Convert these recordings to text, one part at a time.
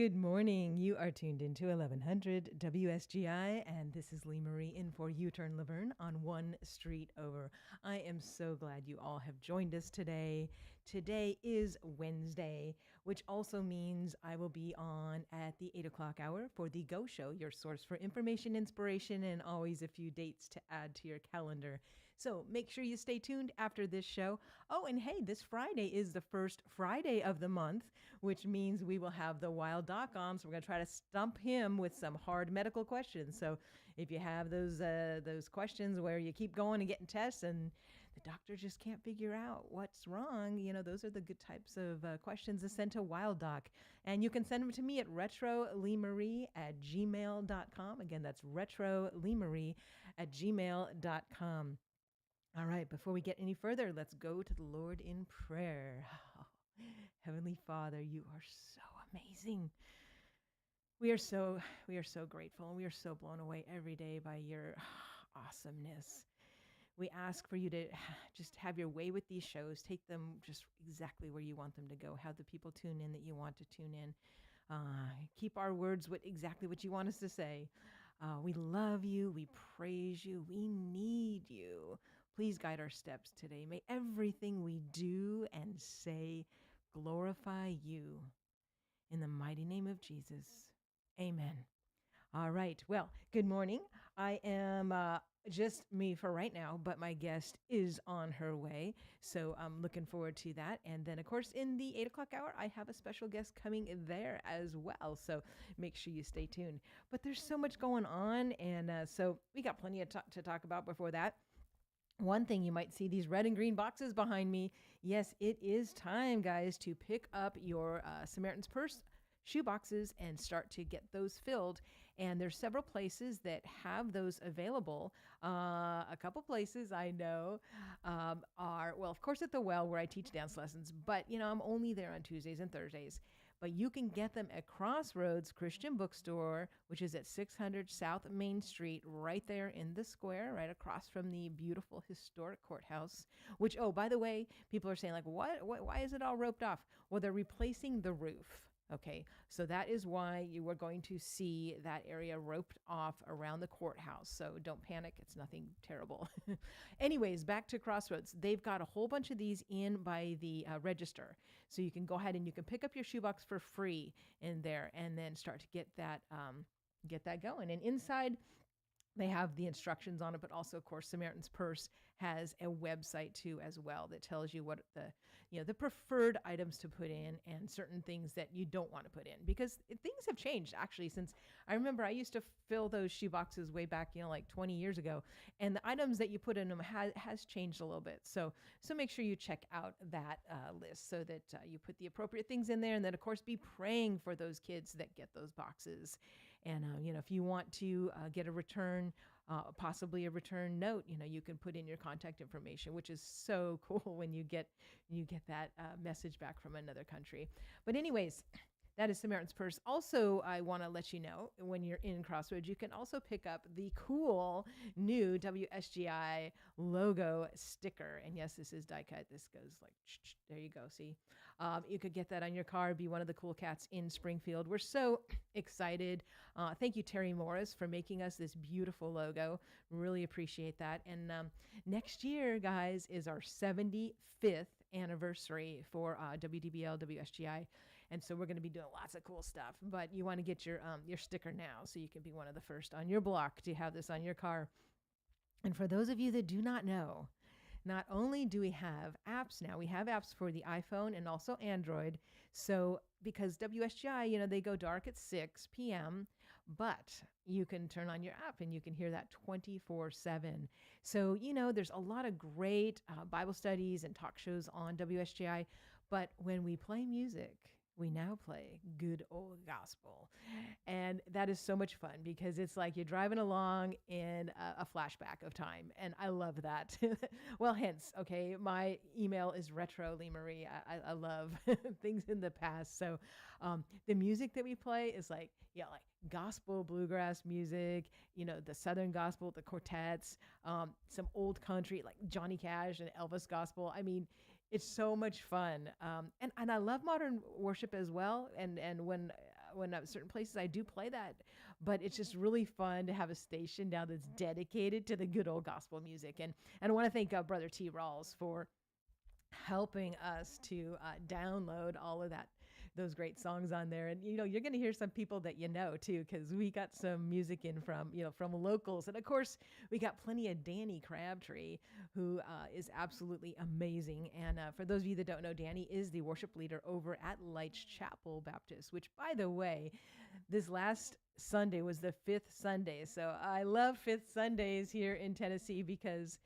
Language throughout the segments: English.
Good morning. You are tuned into 1100 WSGI, and this is Lee Marie in for U-Turn Laverne on One Street Over. I am so glad you all have joined us today. Today is Wednesday, which also means I will be on at the 8 o'clock hour for the Go Show, your source for information, inspiration, and always a few dates to add to your calendar. So make sure you stay tuned after this show. Oh, and hey, this Friday is the first Friday of the month, which means we will have the Wild Doc on. So we're going to try to stump him with some hard medical questions. So if you have those questions where you keep going and getting tests and the doctor just can't figure out what's wrong, those are the good types of questions to send to Wild Doc. And you can send them to me at retroleemarie@gmail.com. Again, that's retroleemarie@gmail.com. All right, before we get any further, let's go to the Lord in prayer. Oh, Heavenly Father, you are so amazing. We are so grateful, and we are so blown away every day by your awesomeness. We ask for you to just have your way with these shows. Take them just exactly where you want them to go. Have the people tune in that you want to tune in. Keep our words exactly what you want us to say. We love you. We praise you. We need you. Please guide our steps today. May everything we do and say glorify you. In the mighty name of Jesus. Amen. All right. Well, good morning. I am just me for right now, but my guest is on her way. So I'm looking forward to that. And then, of course, in the 8 o'clock hour, I have a special guest coming there as well. So make sure you stay tuned. But there's so much going on. And so we got plenty to talk about before that. One thing, you might see these red and green boxes behind me. Yes, it is time, guys, to pick up your Samaritan's Purse shoe boxes and start to get those filled. And there's several places that have those available. A couple places I know are, well, of course, at the Well, where I teach dance lessons, but, I'm only there on Tuesdays and Thursdays. But you can get them at Crossroads Christian Bookstore, which is at 600 South Main Street, right there in the square, right across from the beautiful historic courthouse, which, oh, by the way, people are saying, like, why is it all roped off? Well, they're replacing the roof. Okay, so that is why you are going to see that area roped off around the courthouse. So don't panic, it's nothing terrible. Anyways, back to Crossroads. They've got a whole bunch of these in by the register. So you can go ahead and you can pick up your shoebox for free in there and then start to get that going. And inside, they have the instructions on it, but also, of course, Samaritan's Purse has a website too as well that tells you what the preferred items to put in and certain things that you don't want to put in, because things have changed actually since I remember I used to fill those shoe boxes way back, like 20 years ago, and the items that you put in them has changed a little bit. So make sure you check out that list so that you put the appropriate things in there, and then of course be praying for those kids that get those boxes. And, if you want to get a return, possibly a return note, you can put in your contact information, which is so cool when you get that message back from another country. But anyways, that is Samaritan's Purse. Also, I want to let you know, when you're in Crossroads, you can also pick up the cool new WSGI logo sticker. And yes, this is die cut. This goes like, there you go. See, you could get that on your car, be one of the cool cats in Springfield. We're so excited. Thank you, Terry Morris, for making us this beautiful logo. Really appreciate that. And next year, guys, is our 75th anniversary for WDBL, WSGI. And so we're going to be doing lots of cool stuff, but you want to get your sticker now so you can be one of the first on your block to have this on your car. And for those of you that do not know, not only do we have apps now, we have apps for the iPhone and also Android. So because WSGI, they go dark at 6 p.m., but you can turn on your app and you can hear that 24/7. So, there's a lot of great Bible studies and talk shows on WSGI, but when we play music, we now play good old gospel. And that is so much fun because it's like you're driving along in a flashback of time. And I love that. Well, hence, okay, my email is retroleemarie. I love things in the past. So the music that we play is like gospel, bluegrass music, the Southern gospel, the quartets, some old country like Johnny Cash and Elvis gospel. I mean, it's so much fun. And I love modern worship as well. And when when I'm certain places I do play that, but it's just really fun to have a station now that's dedicated to the good old gospel music. And I want to thank Brother T. Rawls for helping us to download all of that, those great songs on there. And you're going to hear some people that too, because we got some music in from from locals. And of course we got plenty of Danny Crabtree, who is absolutely amazing. And for those of you that don't know, Danny is the worship leader over at Lights Chapel Baptist, which, by the way, this last Sunday was the fifth Sunday. So I love fifth Sundays here in Tennessee because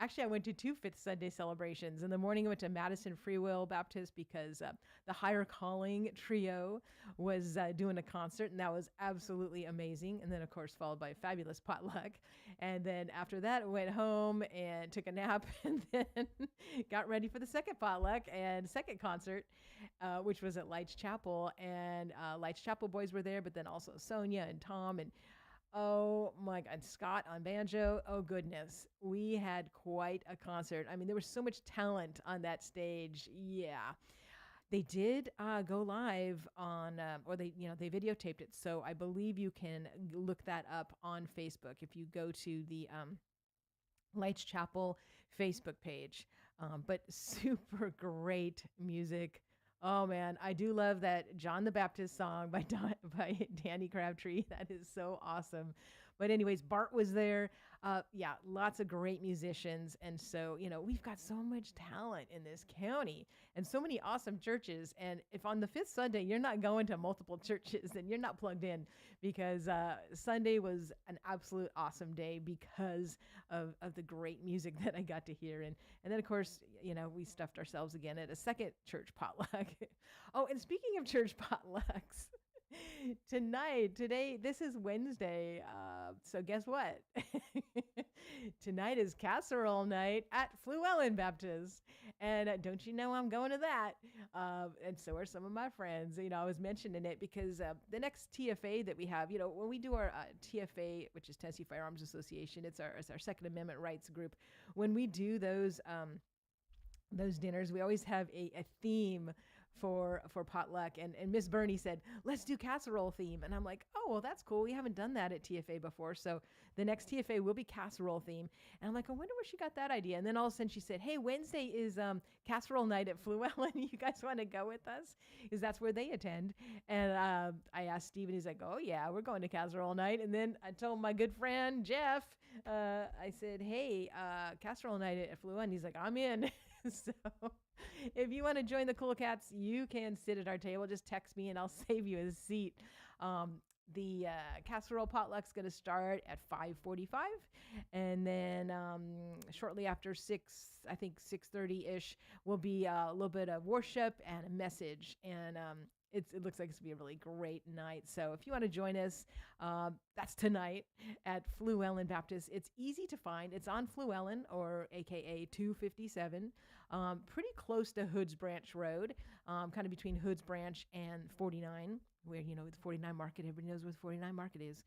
actually I went to two fifth Sunday celebrations. In the morning I went to Madison Free Will Baptist because the Higher Calling Trio was doing a concert, and that was absolutely amazing. And then of course followed by a fabulous potluck. And then after that I went home and took a nap and then got ready for the second potluck and second concert, which was at Lights Chapel. And Lights Chapel boys were there, but then also Sonia and Tom and oh my God, Scott on banjo. Oh goodness, we had quite a concert. I mean, there was so much talent on that stage. Yeah, they did go live on, or they videotaped it. So I believe you can look that up on Facebook if you go to the Lights Chapel Facebook page. But super great music. Oh man, I do love that John the Baptist song by by Danny Crabtree. That is so awesome. But anyways, Bart was there. Yeah, lots of great musicians. And so, we've got so much talent in this county and so many awesome churches. And if on the fifth Sunday, you're not going to multiple churches, then you're not plugged in, because Sunday was an absolute awesome day because of the great music that I got to hear. And then, of course, we stuffed ourselves again at a second church potluck. Oh, and speaking of church potlucks, today, this is Wednesday. So guess what? Tonight is casserole night at Fluellen Baptist. And don't you know I'm going to that? And so are some of my friends. I was mentioning it because the next TFA that we have, when we do our TFA, which is Tennessee Firearms Association, it's our Second Amendment rights group. When we do those dinners, we always have a theme for potluck, and Miss Bernie said, let's do casserole theme. And I'm like, oh, well, that's cool. We haven't done that at TFA before. So the next TFA will be casserole theme. And I'm like, I wonder where she got that idea. And then all of a sudden she said, hey, Wednesday is casserole night at Fluellen. You guys want to go with us? Because that's where they attend. And I asked Steve, and he's like, oh yeah, we're going to casserole night. And then I told my good friend Jeff, I said, hey, casserole night at Fluellen. He's like, I'm in. So if you want to join the cool cats, you can sit at our table. Just text me and I'll save you a seat. The casserole potluck's going to start at 5:45, and then shortly after 6:30-ish, will be a little bit of worship and a message. And it looks like it's going to be a really great night. So if you want to join us, that's tonight at Fluellen Baptist. It's easy to find. It's on Fluellen, or AKA 257, pretty close to Hoods Branch Road, kind of between Hoods Branch and 49, where, the 49 Market, everybody knows what the 49 Market is.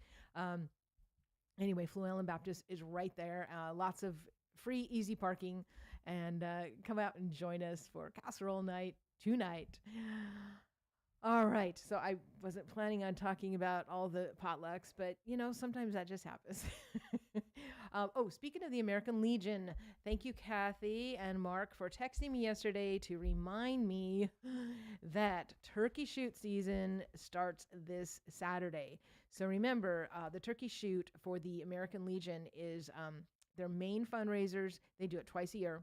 Anyway, Fluellen Baptist is right there. Lots of free, easy parking, and come out and join us for casserole night tonight. All right. So I wasn't planning on talking about all the potlucks, but, sometimes that just happens. Speaking of the American Legion, thank you, Kathy and Mark, for texting me yesterday to remind me that turkey shoot season starts this Saturday. So remember, the turkey shoot for the American Legion is their main fundraisers. They do it twice a year,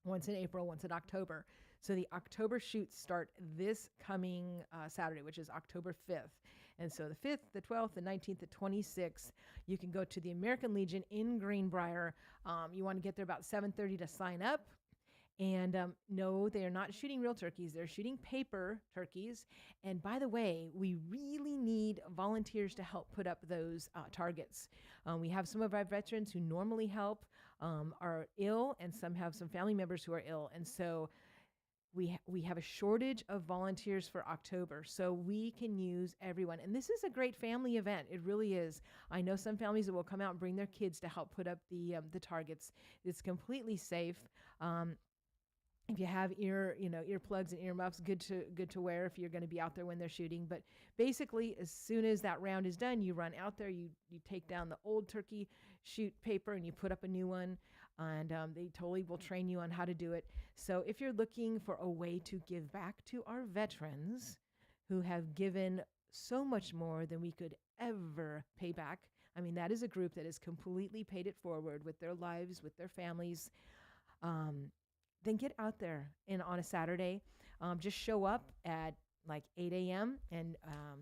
once in April, once in October. So the October shoots start this coming Saturday, which is October 5th. And so the 5th, the 12th, the 19th, the 26th, you can go to the American Legion in Greenbrier. You want to get there about 7:30 to sign up. And no, they are not shooting real turkeys. They're shooting paper turkeys. And by the way, we really need volunteers to help put up those targets. We have some of our veterans who normally help are ill, and some have some family members who are ill. And so we have a shortage of volunteers for October, so we can use everyone. And this is a great family event. It really is. I know some families that will come out and bring their kids to help put up the targets. It's completely safe. If you have earplugs and earmuffs, good to wear if you're going to be out there when they're shooting. But basically, as soon as that round is done, you run out there, you take down the old turkey shoot paper and you put up a new one, and they totally will train you on how to do it. So if you're looking for a way to give back to our veterans who have given so much more than we could ever pay back. I mean, that is a group that has completely paid it forward with their lives, with their families. Um, then get out there and on a Saturday, just show up at like 8 a.m. and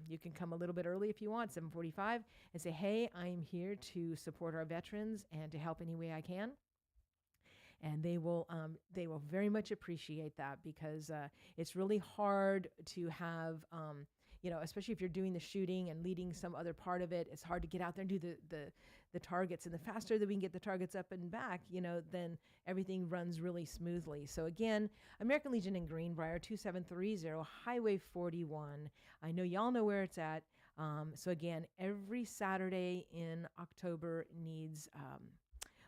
you can come a little bit early if you want, 7:45, and say, "Hey, I'm here to support our veterans and to help any way I can." And they will very much appreciate that, because it's really hard to have especially if you're doing the shooting and leading some other part of it. It's hard to get out there and do the targets, and the faster that we can get the targets up and back, then everything runs really smoothly. So again, American Legion in Greenbrier, 2730 Highway 41. I know y'all know where it's at. So again, every Saturday in October needs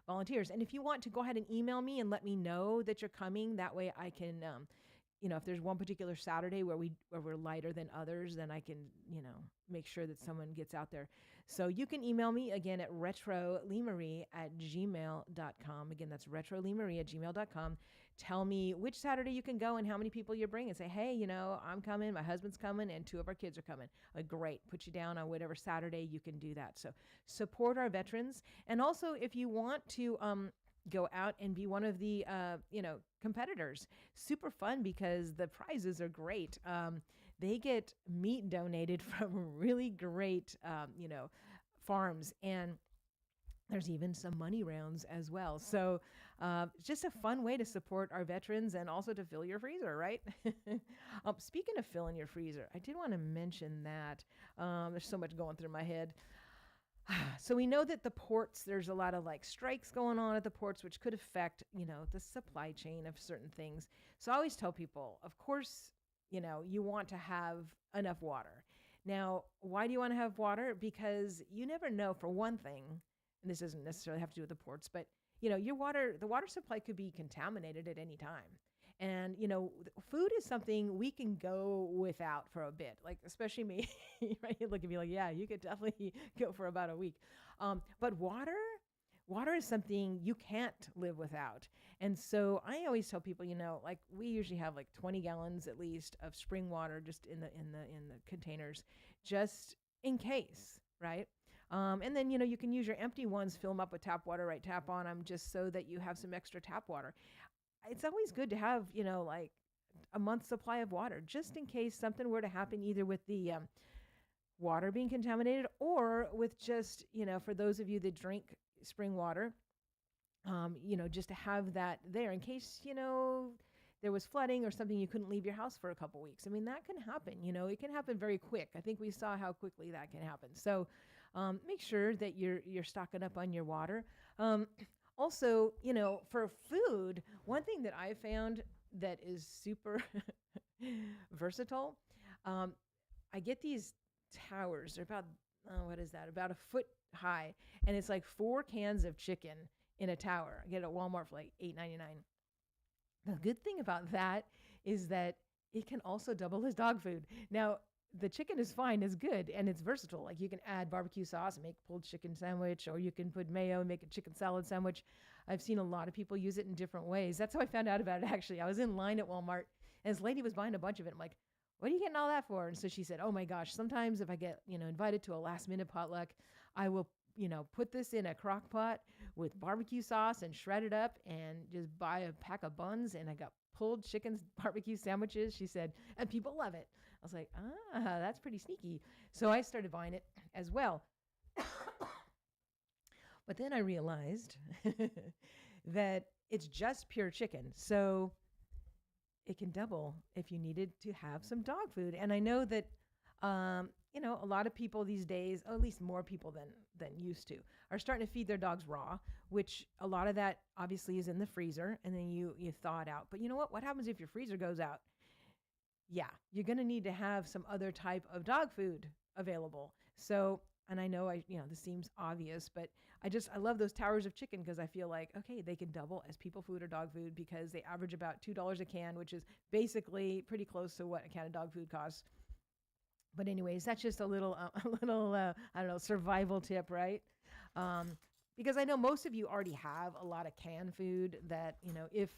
volunteers. And if you want to go ahead and email me and let me know that you're coming, that way I can, if there's one particular Saturday where we're lighter than others, then I can, make sure that someone gets out there. So you can email me again at retrolimarie@gmail.com. Again, that's retrolimarie@gmail.com. Tell me which Saturday you can go and how many people you bring, and say, hey, I'm coming, my husband's coming, and 2 of our kids are coming. Great. Put you down on whatever Saturday you can do that. So support our veterans. And also, if you want to go out and be one of the competitors, super fun, because the prizes are great. They get meat donated from really great farms, and there's even some money rounds as well. So just a fun way to support our veterans and also to fill your freezer, right? Speaking of filling your freezer, I did want to mention that. There's so much going through my head. So we know that the ports, there's a lot of like strikes going on at the ports, which could affect, the supply chain of certain things. So I always tell people, of course, you want to have enough water. Now, why do you want to have water? Because you never know, for one thing, and this doesn't necessarily have to do with the ports, but the water supply could be contaminated at any time. And, food is something we can go without for a bit, like, especially me, right? You look at me like, yeah, you could definitely go for about a week. But water is something you can't live without. And so I always tell people, like, we usually have like 20 gallons at least of spring water just in the containers, just in case, right? And then, you can use your empty ones, fill them up with tap water, right? Tap on them just so that you have some extra tap water. It's always good to have, like a month's supply of water, just in case something were to happen, either with the water being contaminated, or with just, for those of you that drink spring water, just to have that there in case, there was flooding or something, you couldn't leave your house for a couple weeks. I mean, that can happen, it can happen very quick. I think we saw how quickly that can happen. So make sure that you're stocking up on your water. Also, for food, one thing that I found that is super versatile, I get these towers. They're about, what is that? About a foot high. And it's like 4 cans of chicken in a tower. I get it at Walmart for like $8.99. The good thing about that is that it can also double as dog food. Now, the chicken is fine, is good, and it's versatile. Like, you can add barbecue sauce and make a pulled chicken sandwich, or you can put mayo and make a chicken salad sandwich. I've seen a lot of people use it in different ways. That's how I found out about it, actually. I was in line at Walmart, and this lady was buying a bunch of it. I'm like, what are you getting all that for? And so she said, oh my gosh, sometimes if I get, invited to a last minute potluck, I will, put this in a crock pot with barbecue sauce and shred it up and just buy a pack of buns. And I got pulled chicken barbecue sandwiches. She said, and people love it. I was like, that's pretty sneaky. So I started buying it as well. But then I realized that it's just pure chicken. So it can double if you needed to have some dog food. And I know that, a lot of people these days, or at least more people than used to, are starting to feed their dogs raw, which a lot of that obviously is in the freezer, and then you thaw it out. But you know what? What happens if your freezer goes out? Yeah, you're going to need to have some other type of dog food available. So and I know this seems obvious, but I love those towers of chicken because I feel like, okay, they can double as people food or dog food because they average about $2 a can, which is basically pretty close to what a can of dog food costs. But anyways, that's just a little, a little, I don't know, survival tip, right? Um, because I know most of you already have a lot of canned food that, if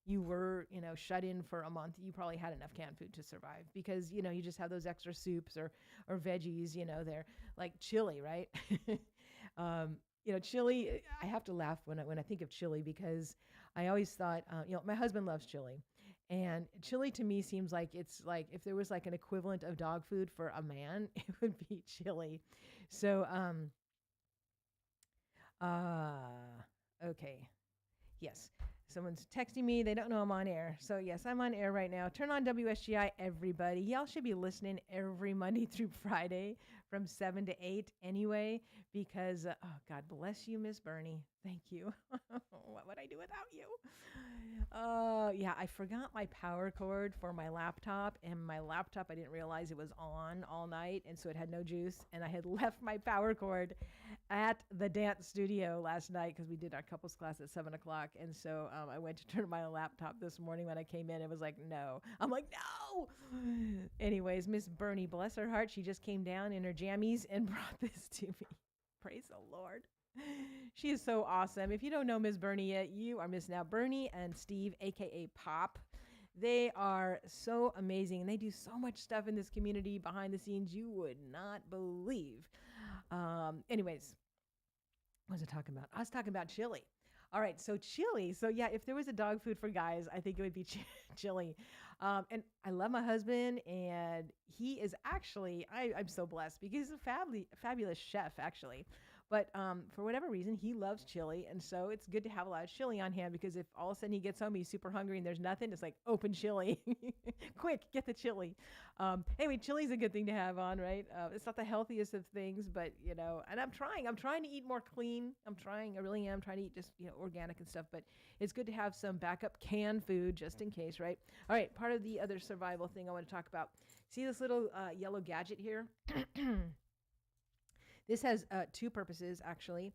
you were, shut in for a month, you probably had enough canned food to survive because, you just have those extra soups or veggies, they're like chili, right? Chili, I have to laugh when I think of chili because I always thought, my husband loves chili. And chili to me seems like it's like if there was like an equivalent of dog food for a man, it would be chili. So, okay. Yes. Someone's texting me. They don't know I'm on air. So, yes, I'm on air right now. Turn on WSGI, everybody. Y'all should be listening every Monday through Friday from 7 to 8 anyway, because, God bless you, Miss Bernie. Thank you. What would I do without you? Yeah, I forgot my power cord for my laptop, and my laptop, I didn't realize it was on all night, and so it had no juice, and I had left my power cord at the dance studio last night because we did our couples class at 7 o'clock. And so I went to turn my laptop this morning when I came in. It was like, no. I'm like, no. Anyways, Miss Bernie, bless her heart, she just came down in her jammies and brought this to me. Praise the Lord. She is so awesome. If you don't know Miss Bernie yet, you are missing out. Bernie and Steve, a.k.a. Pop, they are so amazing. And they do so much stuff in this community behind the scenes you would not believe. Anyways, what was I talking about? I was talking about chili. All right, so chili. So yeah, if there was a dog food for guys, I think it would be chili. And I love my husband, and he is actually, I'm so blessed because he's a fabulous chef, actually. But for whatever reason, he loves chili. And so it's good to have a lot of chili on hand because if all of a sudden he gets home, he's super hungry and there's nothing, it's like open chili. Quick, get the chili. Anyway, chili's a good thing to have on, right? It's not the healthiest of things, but, and I'm trying to eat more clean. I really am trying to eat just, organic and stuff. But it's good to have some backup canned food just in case, right? All right, part of the other survival thing I want to talk about. See this little yellow gadget here? This has two purposes, actually.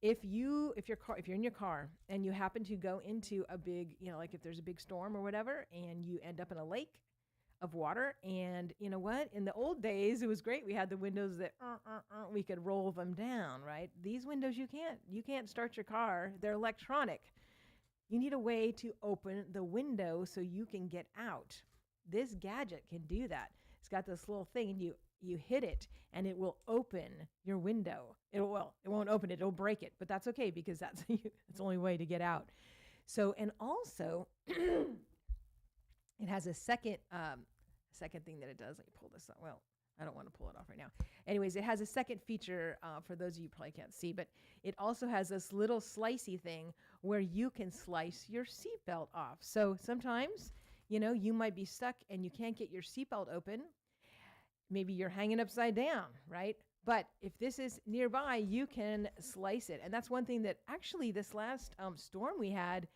If you're in your car and you happen to go into a big, like if there's a big storm or whatever, and you end up in a lake of water, and you know what? In the old days, it was great. We had the windows that we could roll them down, right? These windows you can't start your car. They're electronic. You need a way to open the window so you can get out. This gadget can do that. It's got this little thing, and you hit it and it will open your window. It won't open it, it'll break it, but that's okay because that's the only way to get out. So, and also it has a second thing that it does. Let me pull this up. Well, I don't want to pull it off right now. Anyways, it has a second feature for those of you probably can't see, but it also has this little slicey thing where you can slice your seatbelt off. So sometimes, you might be stuck and you can't get your seatbelt open. Maybe you're hanging upside down, right? But if this is nearby, you can slice it. And that's one thing that actually this last storm we had,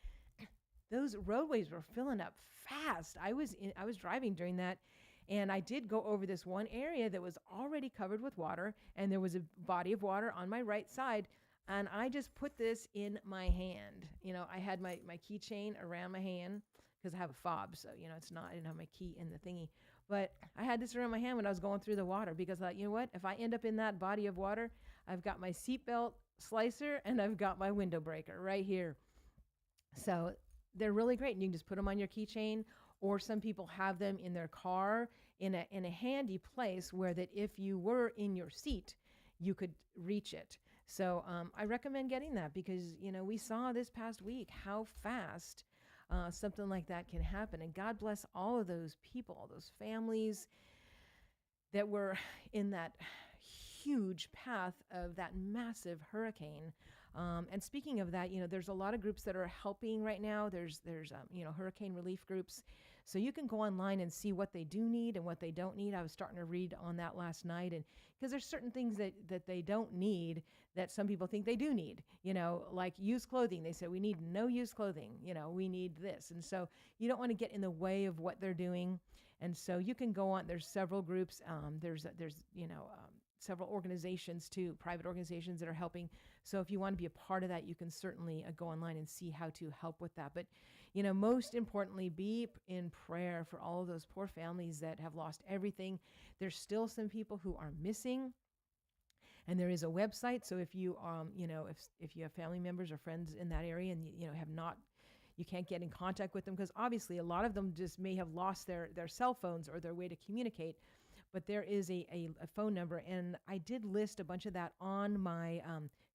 those roadways were filling up fast. I was driving during that, and I did go over this one area that was already covered with water, and there was a body of water on my right side, and I just put this in my hand. I had my keychain around my hand because I have a fob, so I didn't have my key in the thingy. But I had this around my hand when I was going through the water because I thought, you know what? If I end up in that body of water, I've got my seatbelt slicer and I've got my window breaker right here. So they're really great. And you can just put them on your keychain, or some people have them in their car in a handy place where that if you were in your seat, you could reach it. So I recommend getting that because, we saw this past week how fast something like that can happen. And God bless all of those people, all those families that were in that huge path of that massive hurricane. And speaking of that, there's a lot of groups that are helping right now. There's hurricane relief groups. So you can go online and see what they do need and what they don't need. I was starting to read on that last night, and because there's certain things that they don't need that some people think they do need, like used clothing. They say we need no used clothing, we need this. And so you don't want to get in the way of what they're doing. And so you can go on, there's several groups. There's several organizations too, private organizations that are helping. So if you want to be a part of that, you can certainly go online and see how to help with that. But, most importantly, be in prayer for all of those poor families that have lost everything. There's still some people who are missing. And there is a website. So if you, if you have family members or friends in that area and, you can't get in contact with them, because obviously a lot of them just may have lost their cell phones or their way to communicate. But there is a phone number. And I did list a bunch of that on my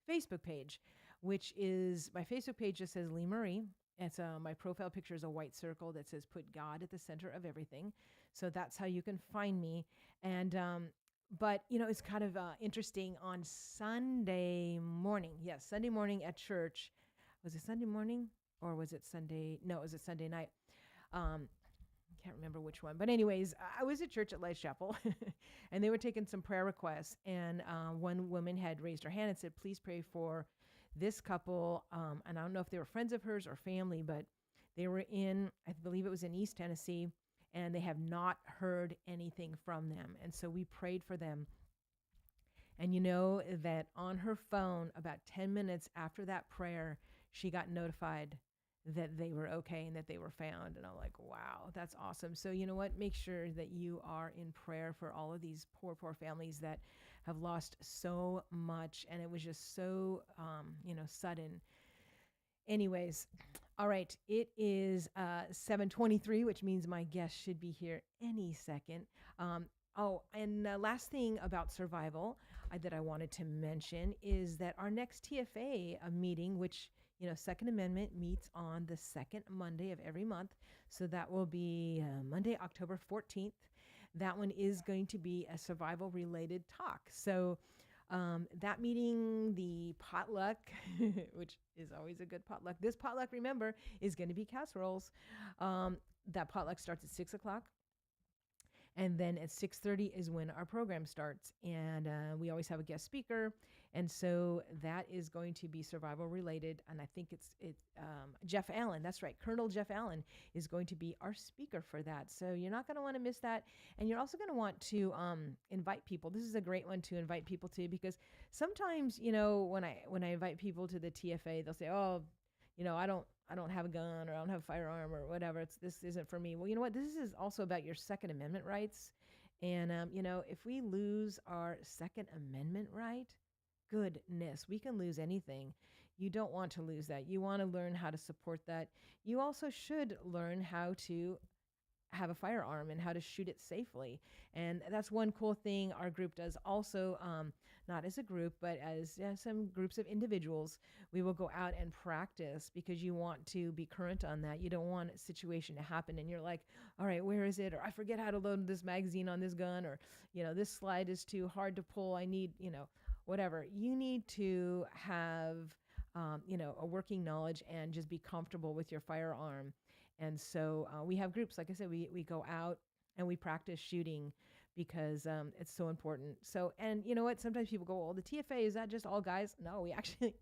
Facebook page, which is, my Facebook page just says Lee Marie. It's my profile picture is a white circle that says "Put God at the center of everything." So that's how you can find me. And but it's kind of interesting. On Sunday morning, yes, Sunday morning at church. Was it Sunday morning or was it Sunday? No, it was a Sunday night. Can't remember which one, but anyways, I was at church at Life Chapel, and they were taking some prayer requests. And one woman had raised her hand and said, "Please pray for this couple." And I don't know if they were friends of hers or family, but they were I believe it was in East Tennessee, and they have not heard anything from them. And so we prayed for them. And that on her phone, about 10 minutes after that prayer, she got notified that they were okay and that they were found. And I'm like, wow, that's awesome. So you know what? Make sure that you are in prayer for all of these poor families that have lost so much. And it was just so, sudden. Anyways, all right. It is 7:23, which means my guest should be here any second. And last thing about survival that I wanted to mention is that our next TFA meeting, which Second Amendment meets on the second Monday of every month. So that will be Monday, October 14th. That one is going to be a survival related talk. So that meeting, the potluck, which is always a good potluck. This potluck, remember, is going to be casseroles. That potluck starts at 6:00. And then at 6:30 is when our program starts. And we always have a guest speaker. And so that is going to be survival related. And I think it's Jeff Allen. That's right. Colonel Jeff Allen is going to be our speaker for that. So you're not going to want to miss that. And you're also going to want to invite people. This is a great one to invite people to, because sometimes, when I invite people to the TFA, they'll say, "Oh, I don't have a gun, or I don't have a firearm, or whatever. This isn't for me." Well, you know what? This is also about your Second Amendment rights. And, if we lose our Second Amendment right, goodness, we can lose anything. You don't want to lose that. You want to learn how to support that. You also should learn how to have a firearm and how to shoot it safely. And that's one cool thing our group does also, not as a group, but as some groups of individuals. We will go out and practice, because you want to be current on that. You don't want a situation to happen and you're like, all right, where is it? Or I forget how to load this magazine on this gun, or, this slide is too hard to pull. I need, whatever. You need to have, a working knowledge and just be comfortable with your firearm. And so we have groups, like I said, we go out and we practice shooting, because it's so important. So, and you know what? Sometimes people go, "Well, the TFA, is that just all guys?" No, we actually,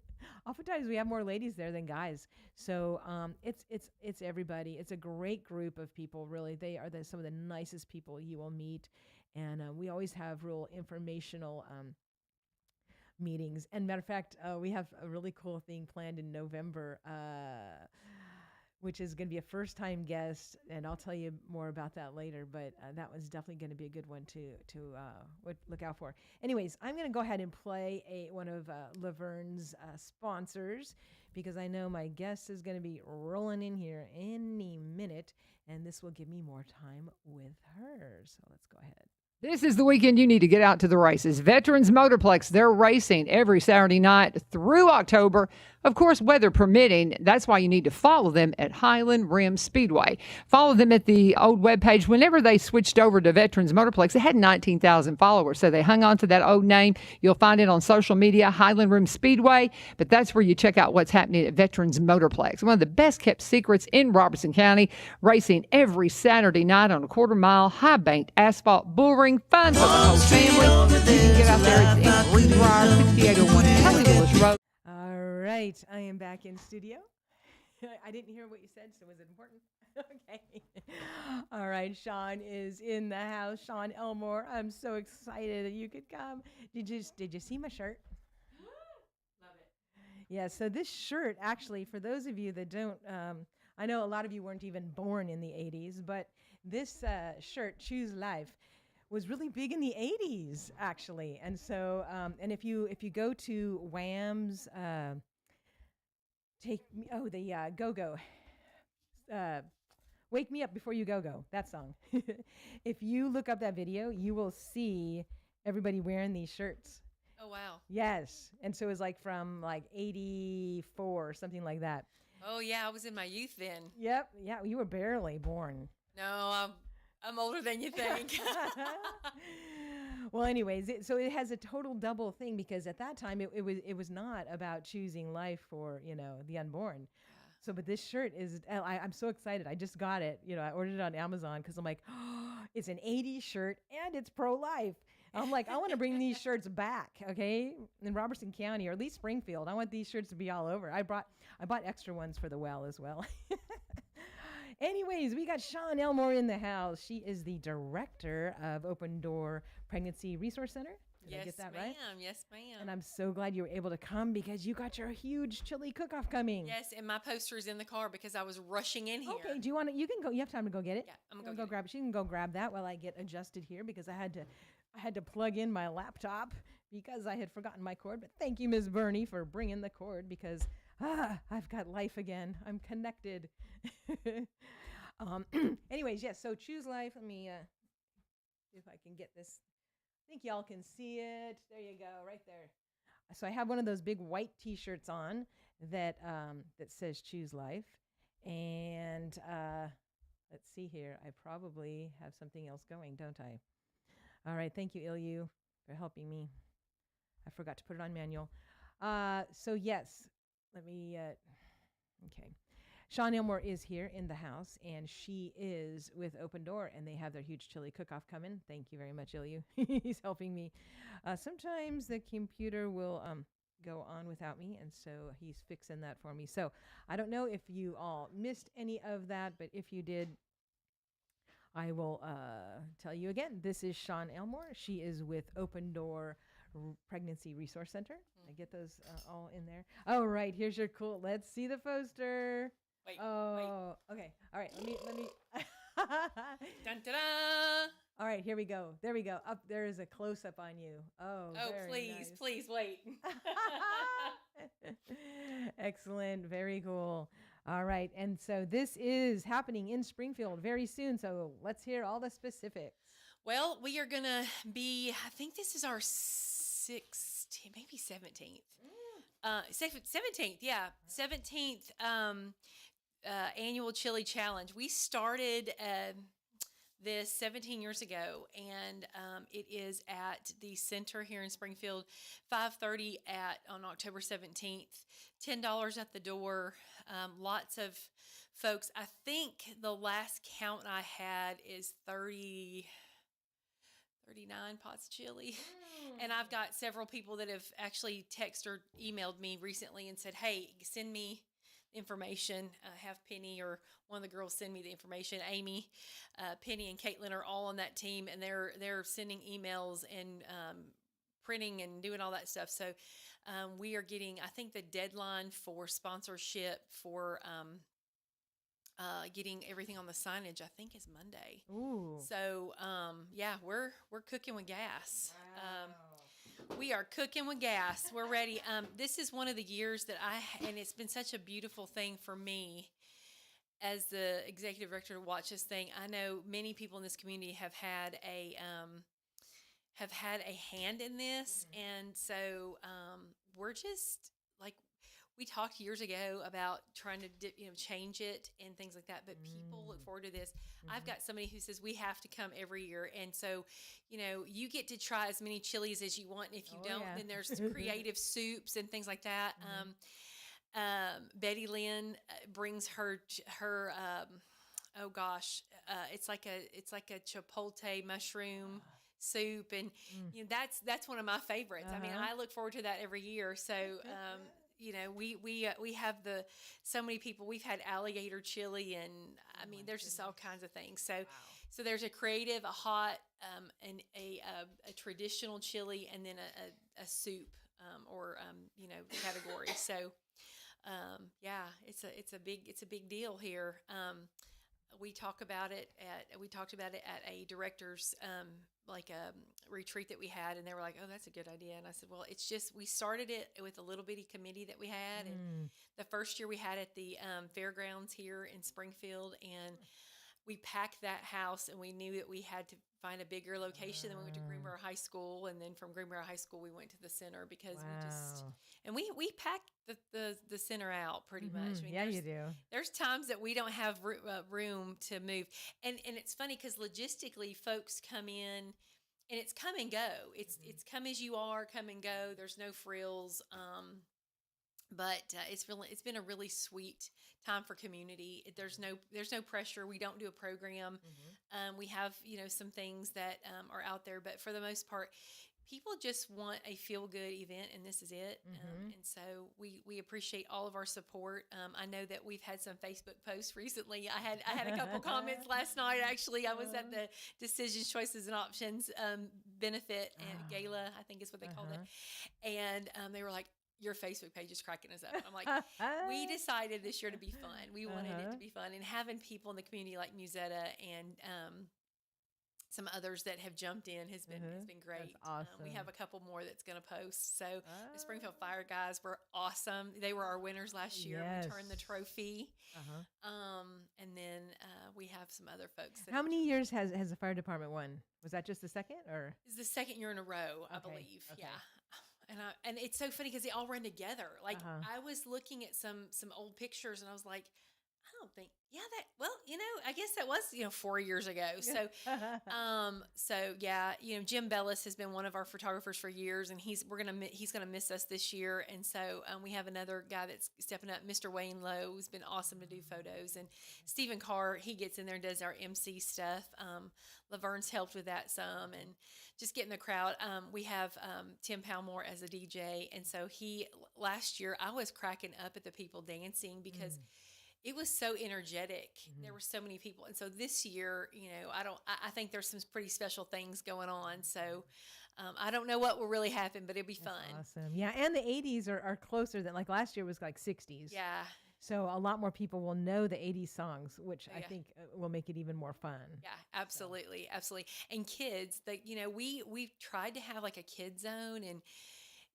oftentimes we have more ladies there than guys. So it's everybody. It's a great group of people, really. They are some of the nicest people you will meet. And we always have real informational meetings. And matter of fact, we have a really cool thing planned in November, which is going to be a first-time guest, and I'll tell you more about that later. But that was definitely going to be a good one to look out for. Anyways, I'm going to go ahead and play one of Laverne's sponsors, because I know my guest is going to be rolling in here any minute, and this will give me more time with her. So let's go ahead. This is the weekend you need to get out to the races. Veterans Motorplex, they're racing every Saturday night through October. Of course, weather permitting. That's why you need to follow them at Highland Rim Speedway. Follow them at the old webpage. Whenever they switched over to Veterans Motorplex, it had 19,000 followers. So they hung on to that old name. You'll find it on social media, Highland Rim Speedway. But that's where you check out what's happening at Veterans Motorplex. One of the best kept secrets in Robertson County. Racing every Saturday night on a quarter-mile, high-banked asphalt bull ring. Fun for the whole family. You can get out there. It's in Greenbrier, 6801 Kelly Willis Road. All right, I am back in studio. I didn't hear what you said, so was it important? Okay. All right. right, Shawn is in the house. Shawn Elmore. I'm so excited that you could come. Did you see my shirt? Love it. Yeah, so this shirt, actually, for those of you that don't, I know a lot of you weren't even born in the 80s, but this shirt, Choose Life, was really big in the 80s, actually. And so, and if you go to Wham's, take me, oh, the Go Go, uh, Wake Me Up Before You Go Go, that song. If you look up that video, you will see everybody wearing these shirts. Oh, wow. Yes. And so it was like from like 84 or something like that. Oh, yeah. I was in my youth then. Yep. Yeah. You were barely born. No, I'm older than you think. Well, anyways, so it has a total double thing because at that time it was not about choosing life for, the unborn. So, but this shirt is, I'm so excited. I just got it. I ordered it on Amazon because I'm like, oh, it's an 80s shirt and it's pro-life. I'm like, I want to bring these shirts back, okay, in Robertson County or at least Springfield. I want these shirts to be all over. I bought extra ones for the well as well. Anyways, we got Shawn Elmore in the house. She is the director of Open Door Pregnancy Resource Center. Did I get that right? Yes, ma'am. And I'm so glad you were able to come because you got your huge chili cook-off coming. Yes, and my poster's in the car because I was rushing in here. Okay, do you want to? You can go. You have time to go get it. Yeah, I'm You gonna wanna go grab it. She can go grab that while I get adjusted here because I had to plug in my laptop because I had forgotten my cord. But thank you, Ms. Bernie, for bringing the cord because I've got life again. I'm connected. Anyways, yes. So choose life. Let me see if I can get this. I think y'all can see it. There you go, right there. So I have one of those big white T-shirts on that says "Choose Life," and let's see here. I probably have something else going, don't I? All right, thank you, Ilyu, for helping me. I forgot to put it on manual. So yes, let me. Okay. Shawn Elmore is here in the house, and she is with Open Door, and they have their huge chili cook-off coming. Thank you very much, Ilyu. He's helping me. Sometimes the computer will go on without me, and so he's fixing that for me. So I don't know if you all missed any of that, but if you did, I will tell you again. This is Shawn Elmore. She is with Open Door Pregnancy Resource Center. I get those all in there. Oh, right. Here's your cool. Let's see the poster. Wait, Okay. All right. Let me. Dun, da, da. All right. Here we go. There we go. Up there is a close up on you. Oh, Oh, very please, nice. please wait. Excellent. Very cool. All right. And so this is happening in Springfield very soon. So let's hear all the specifics. Well, we are going to be, I think this is our 16th, maybe 17th. 17th, yeah. 17th annual Chili Challenge. We started this 17 years ago, and it is at the center here in Springfield, 5:30 on October 17th. $10 at the door. Lots of folks. I think the last count I had is 39 pots of chili. And I've got several people that have actually texted or emailed me recently and said, hey, send me information. Have Penny or one of the girls send me the information. Amy, Penny, and Caitlin are all on that team, and they're sending emails and printing and doing all that stuff. So we are getting, I think the deadline for sponsorship for getting everything on the signage, I think, is Monday. Ooh. So yeah, we're cooking with gas. Wow. We are cooking with gas. We're ready. This is one of the years that and it's been such a beautiful thing for me as the executive director to watch this thing. I know many people in this community have had a hand in this, and so we're just like, we talked years ago about trying to change it and things like that, but people look forward to this. I've got somebody who says we have to come every year, and so you get to try as many chilies as you want, and if you don't, yeah. then there's creative soups and things like that. Betty Lynn brings her oh gosh, it's like a chipotle mushroom soup, and that's one of my favorites. I mean, I look forward to that every year. So we have so many people. We've had alligator chili, and I mean, there's just all kinds of things. So So there's a creative, a hot, and a traditional chili, and then a soup or category. So yeah, it's a big deal here. We talk about it at we talked about it at a director's like a retreat that we had, and they were like, "Oh, that's a good idea." And I said, "Well, it's just we started it with a little bitty committee that we had, and Mm. the first year we had at the fairgrounds here in Springfield, and we packed that house, and we knew that we had to find a bigger location. Then we went to Ah, Greenbrier High School, and then from Greenbrier High School we went to the center because we just wow. and we packed the center out pretty much. I mean, Yeah, you do. there's times that we don't have room to move, and it's funny because logistically, folks come in. And it's come and go. It's come as you are, come and go. There's no frills. But it's been a really sweet time for community. There's no pressure. We don't do a program. We have some things that are out there, but for the most part, people just want a feel good event, and this is it. And so we appreciate all of our support. I know that we've had some Facebook posts recently. I had a couple comments last night. Actually, I was at the Decisions, Choices, and Options benefit and gala, I think is what they called it, and they were like, your Facebook page is cracking us up. I'm like, we decided this year to be fun. We wanted it to be fun, and having people in the community like Musetta and some others that have jumped in has been great. That's awesome. We have a couple more that's going to post. So the Springfield Ah. Fire guys were awesome. They were our winners last year. Yes. Returned the trophy. Uh-huh. And then we have some other folks. That How many years has the fire department won? Was that just the second, or? This is the second year in a row, I Okay, believe. okay. Yeah. And it's so funny because they all run together. Like Uh-huh. I was looking at some old pictures, and I was like, I don't think, yeah, I guess that was 4 years ago. So yeah, Jim Bellis has been one of our photographers for years, and he's gonna miss us this year. And so we have another guy that's stepping up, Mr. Wayne Lowe, who's been awesome to do photos, and Stephen Carr, he gets in there and does our MC stuff. Laverne's helped with that some, and just getting the crowd. We have Tim Palmore as a DJ, and so last year I was cracking up at the people dancing because it was so energetic. There were so many people. And so this year, I think there's some pretty special things going on. So I don't know what will really happen, but it'll be fun. Awesome. Yeah, and the 80s are closer than, like, last year was like 60s. Yeah. So a lot more people will know the 80s songs, which I Yeah. think will make it even more fun. Yeah, absolutely. Absolutely. And kids, we tried to have like a kid zone, and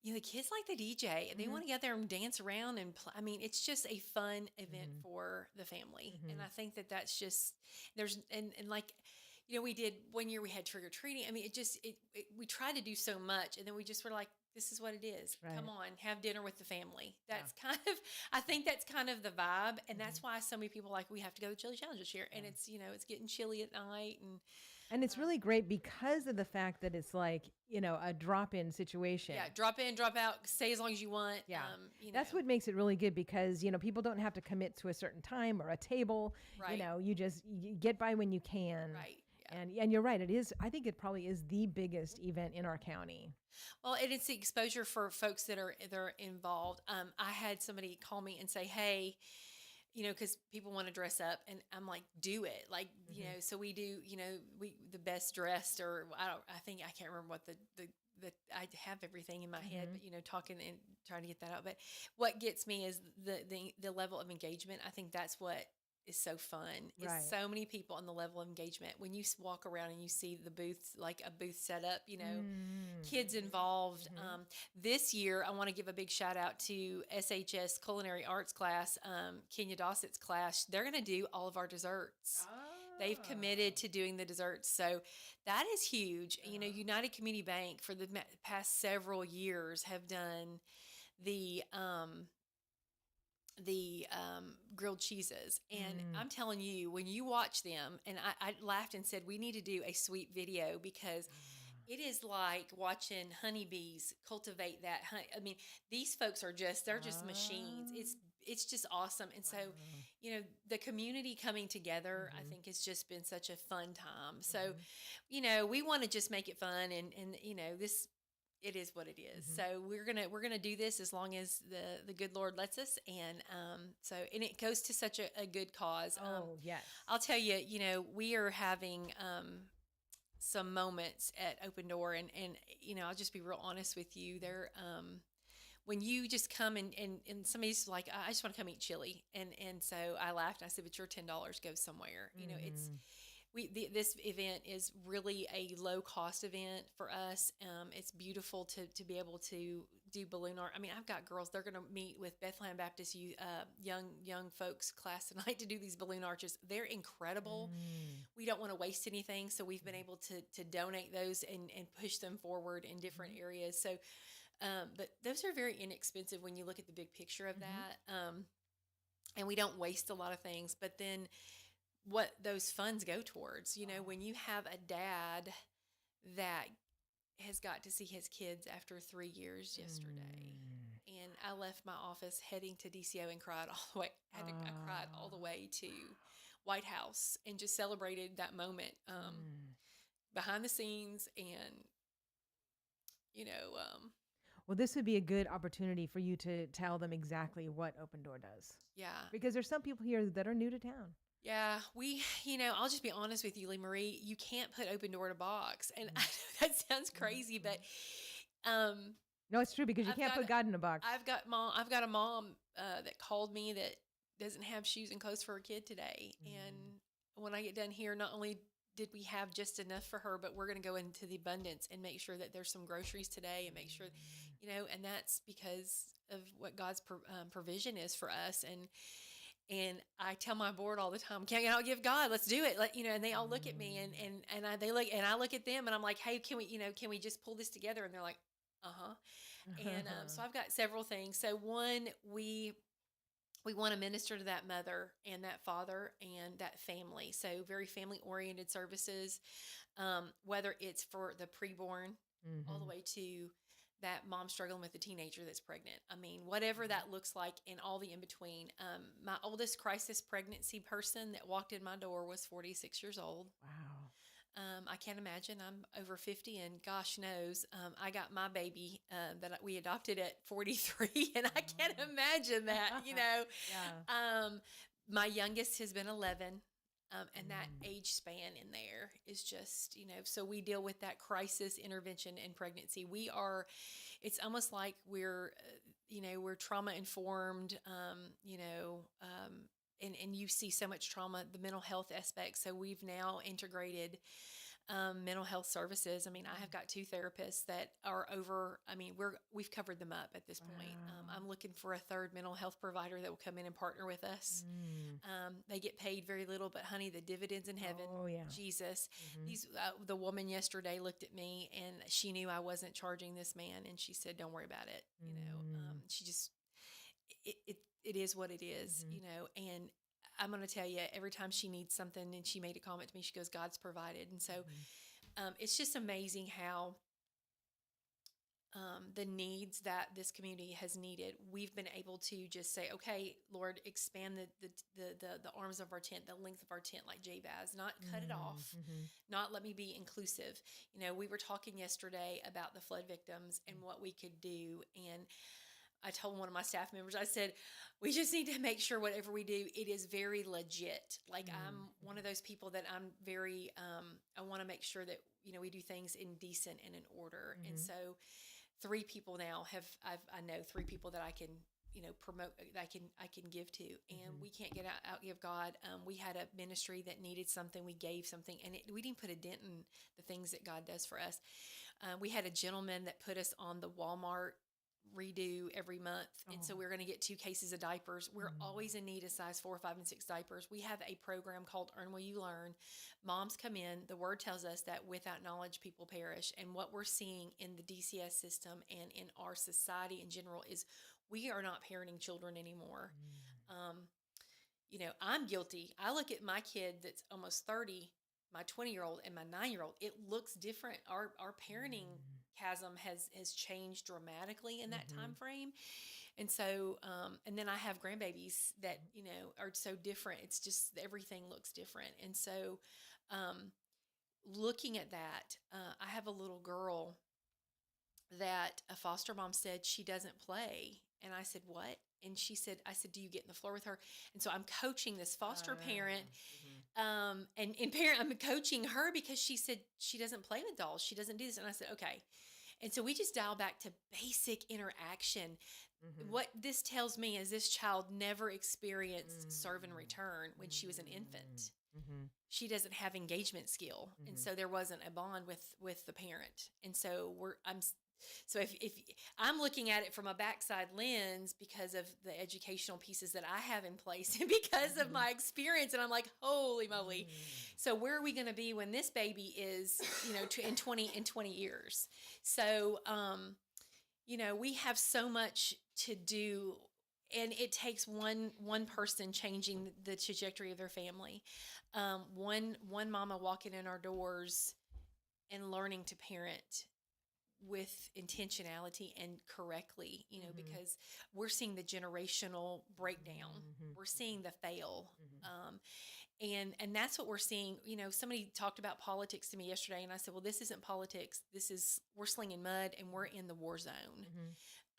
the kids like the DJ, and they want to get there and dance around and play. I mean, it's just a fun event for the family. And I think that that's just, and like, we did one year, we had trick or treating. I mean, we tried to do so much, and then we just were like, this is what it is. Right. Come on, have dinner with the family. That's I think that's kind of the vibe. And that's why so many people are like, we have to go to the Chili Challenge this year. And it's, it's getting chilly at night. And it's really great because of the fact that it's like, a drop-in situation. Yeah, drop in, drop out, stay as long as you want. Yeah. That's what makes it really good because, people don't have to commit to a certain time or a table. Right. You get by when you can. Right. Yeah. And you're right. I think it probably is the biggest event in our county. Well, and it's the exposure for folks that are involved. I had somebody call me and say, hey, because people want to dress up, and I'm like, do it. Like, so we do, the best dressed, or I think, I can't remember what I have everything in my head, but, talking and trying to get that out. But what gets me is the level of engagement. I think that's what is so fun. Right. Is so many people on the level of engagement. When you walk around and you see the booths, like a booth set up, kids involved. This year, I want to give a big shout out to SHS Culinary Arts class, Kenya Dossett's class. They're going to do all of our desserts. They've committed to doing the desserts. So that is huge. United Community Bank for the past several years have done the grilled cheeses. And I'm telling you, when you watch them, and I laughed and said, we need to do a sweet video because it is like watching honeybees cultivate that honey. I mean, these folks they're just machines. It's just awesome. And so, the community coming together, I think has just been such a fun time. So, we want to just make it fun and this, it is what it is. Mhm. So we're gonna do this as long as the good Lord lets us, and so and it goes to such a good cause. Oh, yes. I'll tell you, we are having some moments at Open Door, and I'll just be real honest with you. There, when you just come and somebody's like, I just want to come eat chili, and so I laughed and I said, but your $10 goes somewhere. It's Mhm. this event is really a low cost event for us. It's beautiful to be able to do balloon art. I mean, I've got girls; they're going to meet with Bethlehem Baptist young folks class tonight to do these balloon arches. They're incredible. Mm. We don't want to waste anything, so we've been able to donate those and push them forward in different Mhm. areas. So, but those are very inexpensive when you look at the big picture of Mhm. that. And we don't waste a lot of things, but then what those funds go towards. When you have a dad that has got to see his kids after 3 years yesterday, Mm. and I left my office heading to DCO and cried all the way. I cried all the Ah. way to White House and just celebrated that moment Mm. behind the scenes, and you know, Well, this would be a good opportunity for you to tell them exactly what Open Door does. yeah. Because there's some people here that are new to town. Yeah, I'll just be honest with you, Lee Marie. You can't put Open Door in a box, and I Mhm. know that sounds Mhm. crazy, but Mhm. um, No, it's true because you I've can't got put God in a box. I've got a mom that called me that doesn't have shoes and clothes for her kid today, and Mm. when I get done here, not only did we have just enough for her, but we're going to go into the abundance and make sure that there's some groceries today, and make sure, and that's because of what God's provision is for us, and I tell my board all the time, "Can't I'll give God? Let's do it!" And they all look at me, and I look at them, and I'm like, "Hey, can we just pull this together?" And they're like, "Uh huh." And so I've got several things. So one, we want to minister to that mother and that father and that family. So very family oriented services, whether it's for the preborn all the Mhm. way to that mom struggling with a teenager that's pregnant. I mean, whatever that looks like, and all the in between. My oldest crisis pregnancy person that walked in my door was 46 years old. Wow. I can't imagine. I'm over 50, and gosh knows, I got my baby that we adopted at 43, and I can't Oh. imagine that. Yeah. My youngest has been 11, and that Mm. age span in there is just, so we deal with that crisis intervention in pregnancy. It's almost like we're trauma informed, and you see so much trauma, the mental health aspect. So we've now integrated mental health services. I mean, I have got two therapists that are over. I mean, we've covered them up at this point. Wow. I'm looking for a third mental health provider that will come in and partner with us. Mm. They get paid very little, but honey, the dividends in heaven. Oh, yeah. Jesus, Mhm. the woman yesterday looked at me and she knew I wasn't charging this man, and she said, "Don't worry about it." Mm. She just it is what it is, Mhm. and I'm going to tell you, every time she needs something, and she made a comment to me, she goes, "God's provided." And so Mhm. it's just amazing how the needs that this community has needed, we've been able to just say, "Okay, Lord, expand the arms of our tent, the length of our tent, like Jabez, not cut it Mm. off, Mhm. not let me be inclusive." We were talking yesterday about the flood victims and what we could do, and I told one of my staff members, I said, "We just need to make sure whatever we do, it is very legit." Like, Mm. I'm one of those people that I'm very, I want to make sure that, we do things in decent and in order. And Mhm. so three people now I know three people that I can, promote, that I can give to, and Mhm. we can't outgive God. We had a ministry that needed something. We gave something, and we didn't put a dent in the things that God does for us. We had a gentleman that put us on the Walmart redo every month. And so Oh. we're going to get 2 cases of diapers. We're Mm. always in need of size 4, 5, and 6 diapers. We have a program called Earn Will You Learn. Moms come in. The word tells us that without knowledge, people perish. And what we're seeing in the DCS system and in our society in general is we are not parenting children anymore. Mm. Um, I'm guilty. I look at my kid that's almost 30, my 20-year-old and my 9-year-old. It looks different. Our parenting Mm. chasm has changed dramatically in that time Mhm. frame. And so and then I have grandbabies that, are so different. It's just everything looks different. And so um looking at that, I have a little girl that a foster mom said she doesn't play. And I said, what? And she said, I said, do you get in the floor with her? And so I'm coaching this foster parent. And parent, I'm coaching her because she said she doesn't play with dolls. She doesn't do this. And I said, okay. And so we just dial back to basic interaction. What this tells me is this child never experienced serve and return when she was an infant. She doesn't have engagement skill, and so there wasn't a bond with the parent. And so if I'm looking at it from a backside lens because of the educational pieces that I have in place and because of my experience, and I'm like, holy moly. So where are we going to be when this baby is, in 20 years? So, we have so much to do, and it takes one person changing the trajectory of their family. One mama walking in our doors and learning to parent with intentionality and correctly, because we're seeing the generational breakdown. We're seeing the fail. And that's what we're seeing. Somebody talked about politics to me yesterday, and I said, well, this isn't politics. We're slinging mud and we're in the war zone.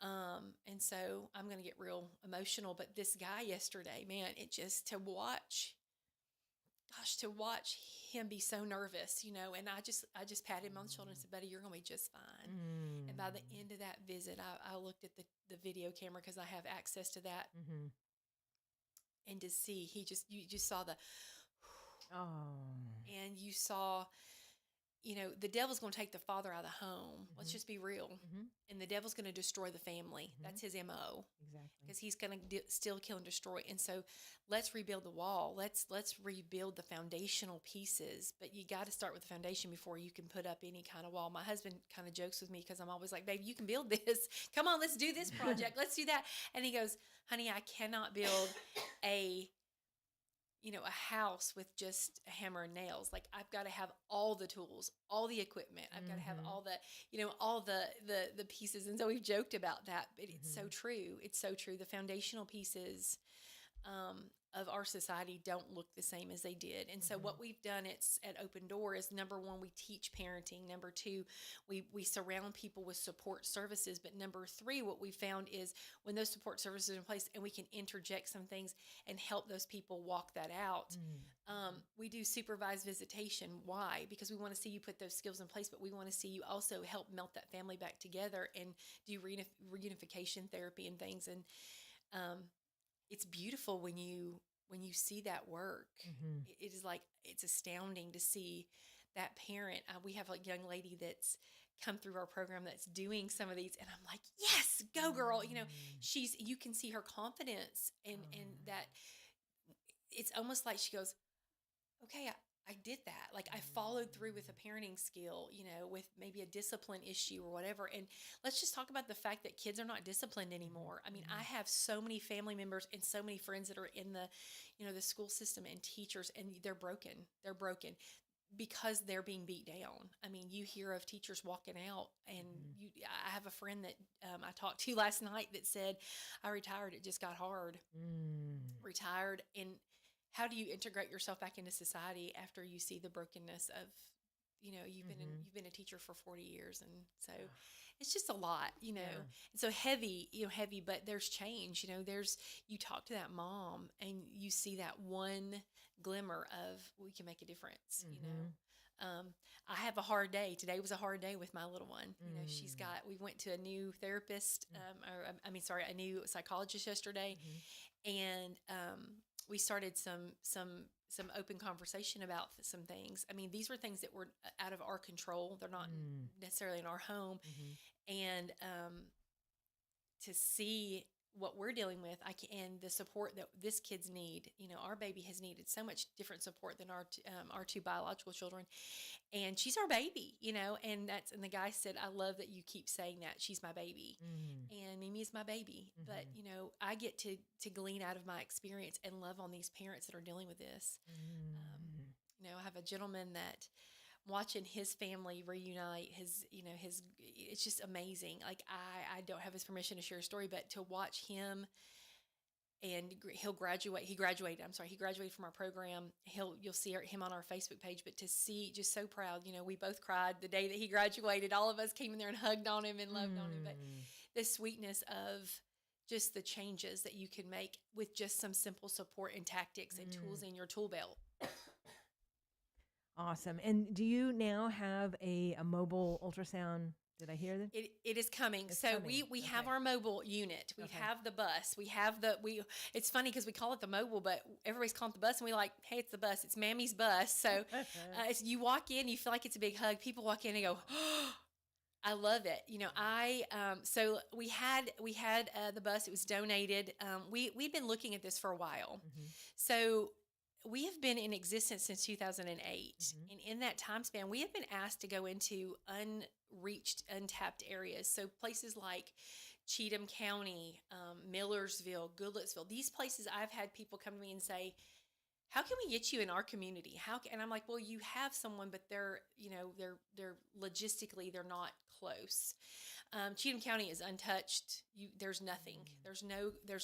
And so I'm going to get real emotional, but this guy yesterday, man, it just to watch him be so nervous, and I just patted him on the shoulder and said, buddy, you're going to be just fine. And by the end of that visit, I looked at the video camera because I have access to that. And to see, you just saw and you saw, the devil's going to take the father out of the home. Let's just be real. And the devil's going to destroy the family. That's his MO. Exactly. Because he's going to still kill and destroy. And so let's rebuild the wall. Let's rebuild the foundational pieces. But you got to start with the foundation before you can put up any kind of wall. My husband kind of jokes with me because I'm always like, baby, you can build this. Come on, let's do this project. Let's do that. And he goes, honey, I cannot build a house with just a hammer and nails. Like, I've got to have all the tools, all the equipment. I've got to have all the, all the pieces. And so we've joked about that, but it's so true. It's so true. The foundational pieces of our society don't look the same as they did. And so what we've done at Open Door is, number one, we teach parenting. Number two, we surround people with support services. But number three, what we found is when those support services are in place and we can interject some things and help those people walk that out. We do supervised visitation. Why? Because we want to see you put those skills in place, but we want to see you also help melt that family back together and do reunification therapy and things. And it's beautiful when you see that work. It is like, it's astounding to see that parent. We have a young lady that's come through our program that's doing some of these, and I'm like, yes, go girl. You can see her confidence, and that it's almost like she goes, okay, I did that. Like, I followed through with a parenting skill, with maybe a discipline issue or whatever. And let's just talk about the fact that kids are not disciplined anymore. I mean, I have so many family members and so many friends that are in the, the school system and teachers, and they're broken. They're broken because they're being beat down. I mean, you hear of teachers walking out, and I have a friend that I talked to last night that said, I retired. It just got hard. Retired. And how do you integrate yourself back into society after you see the brokenness of, you've been a teacher for 40 years. And so it's just a lot, And so heavy, but there's change, you talk to that mom and you see that one glimmer of, we can make a difference, I have a hard day. Today was a hard day with my little one. We went to a new therapist, a new psychologist yesterday. And, we started some open conversation about some things. I mean, these were things that were out of our control. They're not necessarily in our home. And to see what we're dealing with, and the support that this kids need. Our baby has needed so much different support than our two biological children, and she's our baby. And the guy said, I love that you keep saying that she's my baby, and Mimi is my baby. But I get to glean out of my experience and love on these parents that are dealing with this. I have a gentleman that, watching his family reunite, it's just amazing. Like, I don't have his permission to share a story, but to watch him and he'll graduate. He graduated. I'm sorry. He graduated from our program. You'll see him on our Facebook page. But to see, just so proud. We both cried the day that he graduated. All of us came in there and hugged on him and loved on him. But the sweetness of just the changes that you can make with just some simple support and tactics and tools in your tool belt. Awesome. And do you now have a mobile ultrasound? Did I hear that? It is coming. We have our mobile unit. We have the bus. It's funny because we call it the mobile, but everybody's calling it the bus, and we like, hey, it's the bus. It's Mammy's bus. So you walk in, you feel like it's a big hug. People walk in and go, oh, I love it. So we had the bus. It was donated. We'd been looking at this for a while. So we have been in existence since 2008. And in that time span, we have been asked to go into unreached, untapped areas. So places like Cheatham County, Millersville, Goodlettsville, these places, I've had people come to me and say, how can we get you in our community? And I'm like, well, you have someone, but they're logistically, they're not close. Cheatham County is untouched. There's nothing. There's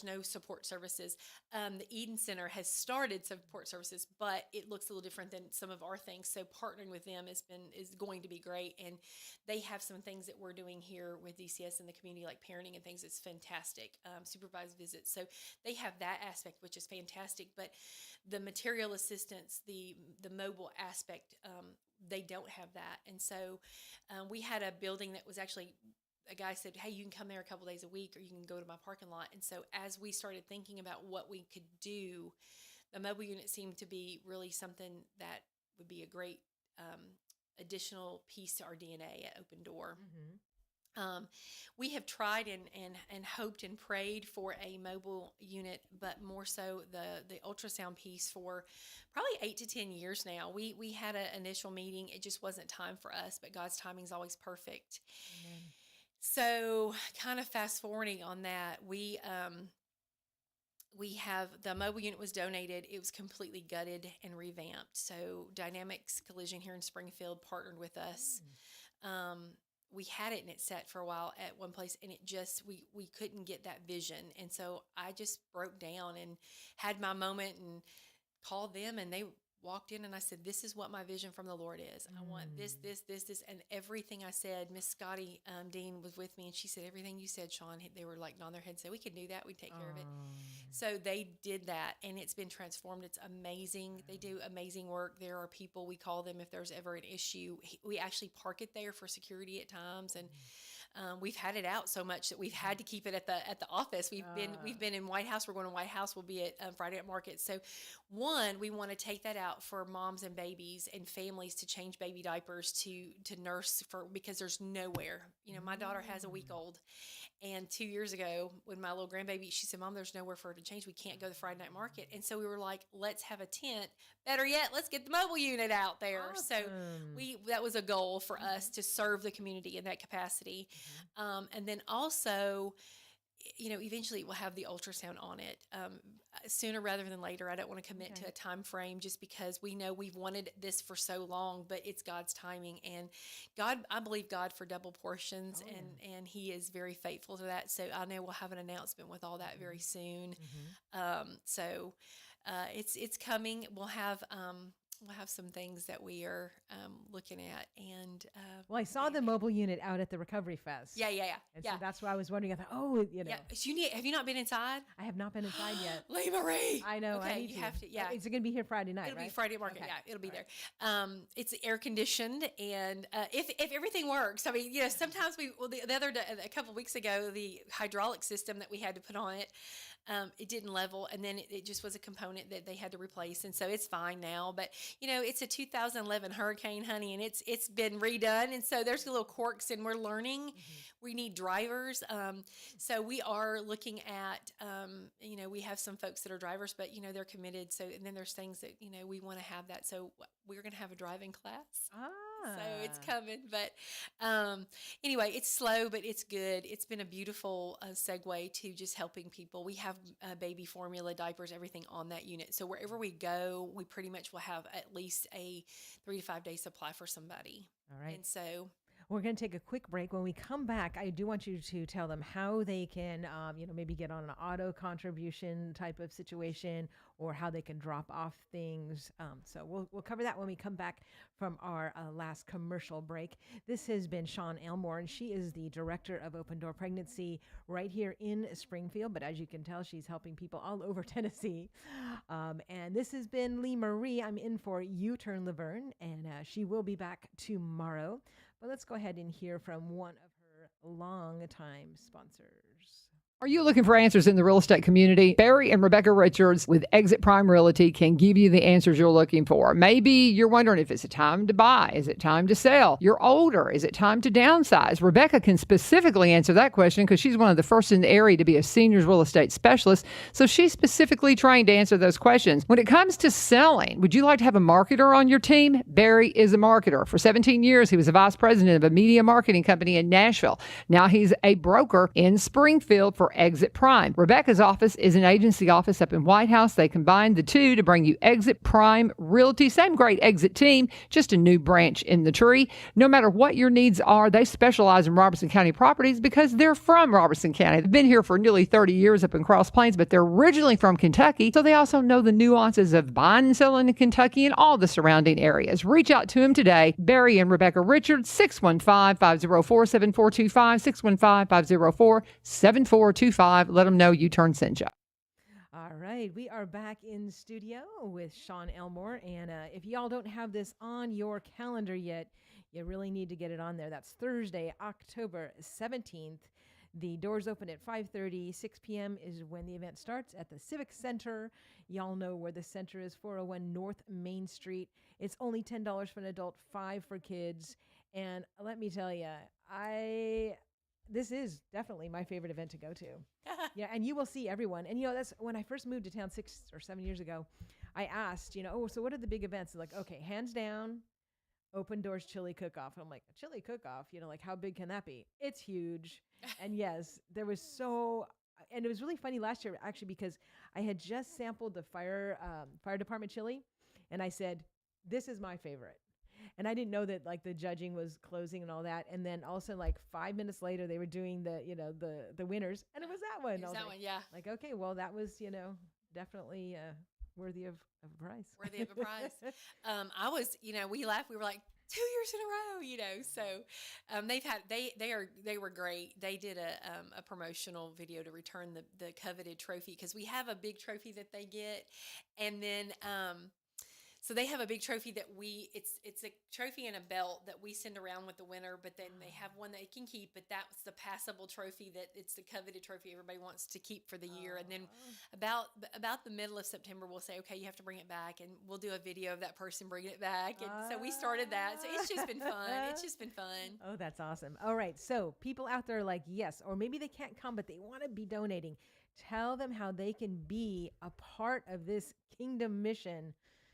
no support services. The Eden Center has started support services, but it looks a little different than some of our things. So partnering with them is going to be great, and they have some things that we're doing here with DCS in the community, like parenting and things. It's fantastic. Supervised visits. So they have that aspect, which is fantastic. But the material assistance, the mobile aspect, they don't have that. And so we had a building that was actually, a guy said, hey, you can come there a couple days a week, or you can go to my parking lot. And so as we started thinking about what we could do, the mobile unit seemed to be really something that would be a great additional piece to our DNA at Open Door. We have tried and hoped and prayed for a mobile unit, but more so the ultrasound piece for probably 8 to 10 years now. We had an initial meeting. It just wasn't time for us, but God's timing is always perfect. Amen. So kind of fast forwarding on that, we have the mobile unit was donated. It was completely gutted and revamped. So Dynamics Collision here in Springfield partnered with us. We had it and it sat for a while at one place, and it just, we couldn't get that vision. And so I just broke down and had my moment and called them, and they walked in, and I said, this is what my vision from the Lord is. I want this. And everything I said, Miss Scotty Dean was with me, and she said, everything you said, Shawn. They were like nodding their head and said, we can do that. We take care of it. So they did that, and it's been transformed. It's amazing. They do amazing work. There are people, we call them if there's ever an issue. We actually park it there for security at times, and we've had it out so much that we've had to keep it at the office. We've been in White House. We're going to White House. We'll be at Friday at Market. So we want to take that out for moms and babies and families to change baby diapers, to nurse because there's nowhere. My daughter has a week-old, and 2 years ago when my little grandbaby, she said, Mom, there's nowhere for her to change. We can't go to the Friday night market. And so we were like, let's have a tent. Better yet, let's get the mobile unit out there. Awesome. So that was a goal for us to serve the community in that capacity. And then also, eventually we'll have the ultrasound on it sooner rather than later. I don't want to commit to a time frame just because we know we've wanted this for so long, but it's God's timing, and I believe God for double portions, and He is very faithful to that. So I know we'll have an announcement with all that very soon. So it's coming. We'll have some things that we are looking at. And I saw the mobile unit out at the Recovery Fest. Yeah. And so that's why I was wondering. I thought, Yeah. So have you not been inside? I have not been inside yet. Lee Marie. I know. Okay, I need you to. have to. Yeah. Is it going to be here Friday night? It'll be Friday at Market. Okay. Yeah, it'll be there. It's air conditioned, and if everything works, I mean, sometimes the other day, a couple of weeks ago, the hydraulic system that we had to put on it didn't level, and then it just was a component that they had to replace, and so it's fine now. But it's a 2011 Hurricane, honey, and it's been redone, and so there's little quirks, and we're learning. We need drivers, so we are looking at we have some folks that are drivers, but they're committed. So, and then there's things that we want to have that. So we're going to have a driving class. So it's coming, but anyway, it's slow, but it's good. It's been a beautiful segue to just helping people. We have baby formula, diapers, everything on that unit. So wherever we go, we pretty much will have at least a 3 to 5 day supply for somebody. All right. And so, We're going to take a quick break. When we come back, I do want you to tell them how they can, maybe get on an auto contribution type of situation, or how they can drop off things. So we'll cover that when we come back from our last commercial break. This has been Shawn Elmore, and she is the director of Open Door Pregnancy right here in Springfield. But as you can tell, she's helping people all over Tennessee. And this has been Lee Marie. I'm in for U-Turn Laverne, and she will be back tomorrow. But let's go ahead and hear from one of her long-time sponsors. Are you looking for answers in the real estate community? Barry and Rebecca Richards with Exit Prime Realty can give you the answers you're looking for. Maybe you're wondering if it's a time to buy. Is it time to sell? You're older. Is it time to downsize? Rebecca can specifically answer that question because she's one of the first in the area to be a seniors real estate specialist. So she's specifically trained to answer those questions. When it comes to selling, would you like to have a marketer on your team? Barry is a marketer. For 17 years, he was a vice president of a media marketing company in Nashville. Now he's a broker in Springfield for Exit Prime. Rebecca's office is an agency office up in White House. They combined the two to bring you Exit Prime Realty. Same great Exit team, just a new branch in the tree. No matter what your needs are, they specialize in Robertson County properties because they're from Robertson County. They've been here for nearly 30 years up in Cross Plains, but they're originally from Kentucky, so they also know the nuances of buying and selling in Kentucky and all the surrounding areas. Reach out to him today. Barry and Rebecca Richards, 615-504-7425, 615-504-7425. Let them know U-Turn sent you. All right, we are back in studio with Shawn Elmore, and if y'all don't have this on your calendar yet, you really need to get it on there. That's Thursday, October 17th. The doors open at 5:30. 6 p.m. is when the event starts at the Civic Center. Y'all know where the center is, 401 North Main Street. It's only $10 for an adult, $5 for kids. And let me tell you, this is definitely my favorite event to go to. Yeah, and you will see everyone. And, that's when I first moved to town 6 or 7 years ago, I asked, so what are the big events? They're like, okay, hands down, Open Doors Chili Cook-Off. And I'm like, a chili cook-off? Like, how big can that be? It's huge. And yes, there was and it was really funny last year, actually, because I had just sampled the fire department chili, and I said, this is my favorite. And I didn't know that the judging was closing and all that. And then all of a sudden, 5 minutes later, they were doing the winners, and it was that one. It was that one, yeah. Like, okay, well, that was definitely worthy of a prize. Worthy of a prize. I was, we laughed. We were like 2 years in a row, So they were great. They did a promotional video to return the coveted trophy, because we have a big trophy that they get, and then. So they have a big trophy that it's a trophy and a belt that we send around with the winner, but then they have one that they can keep, but that's the passable trophy that it's the coveted trophy everybody wants to keep for the year. And then about the middle of September, we'll say, okay, you have to bring it back, and we'll do a video of that person bringing it back. And so we started that. So it's just been fun. It's just been fun. Oh, that's awesome. All right. So people out there are like, yes, or maybe they can't come, but they want to be donating. Tell them how they can be a part of this kingdom mission.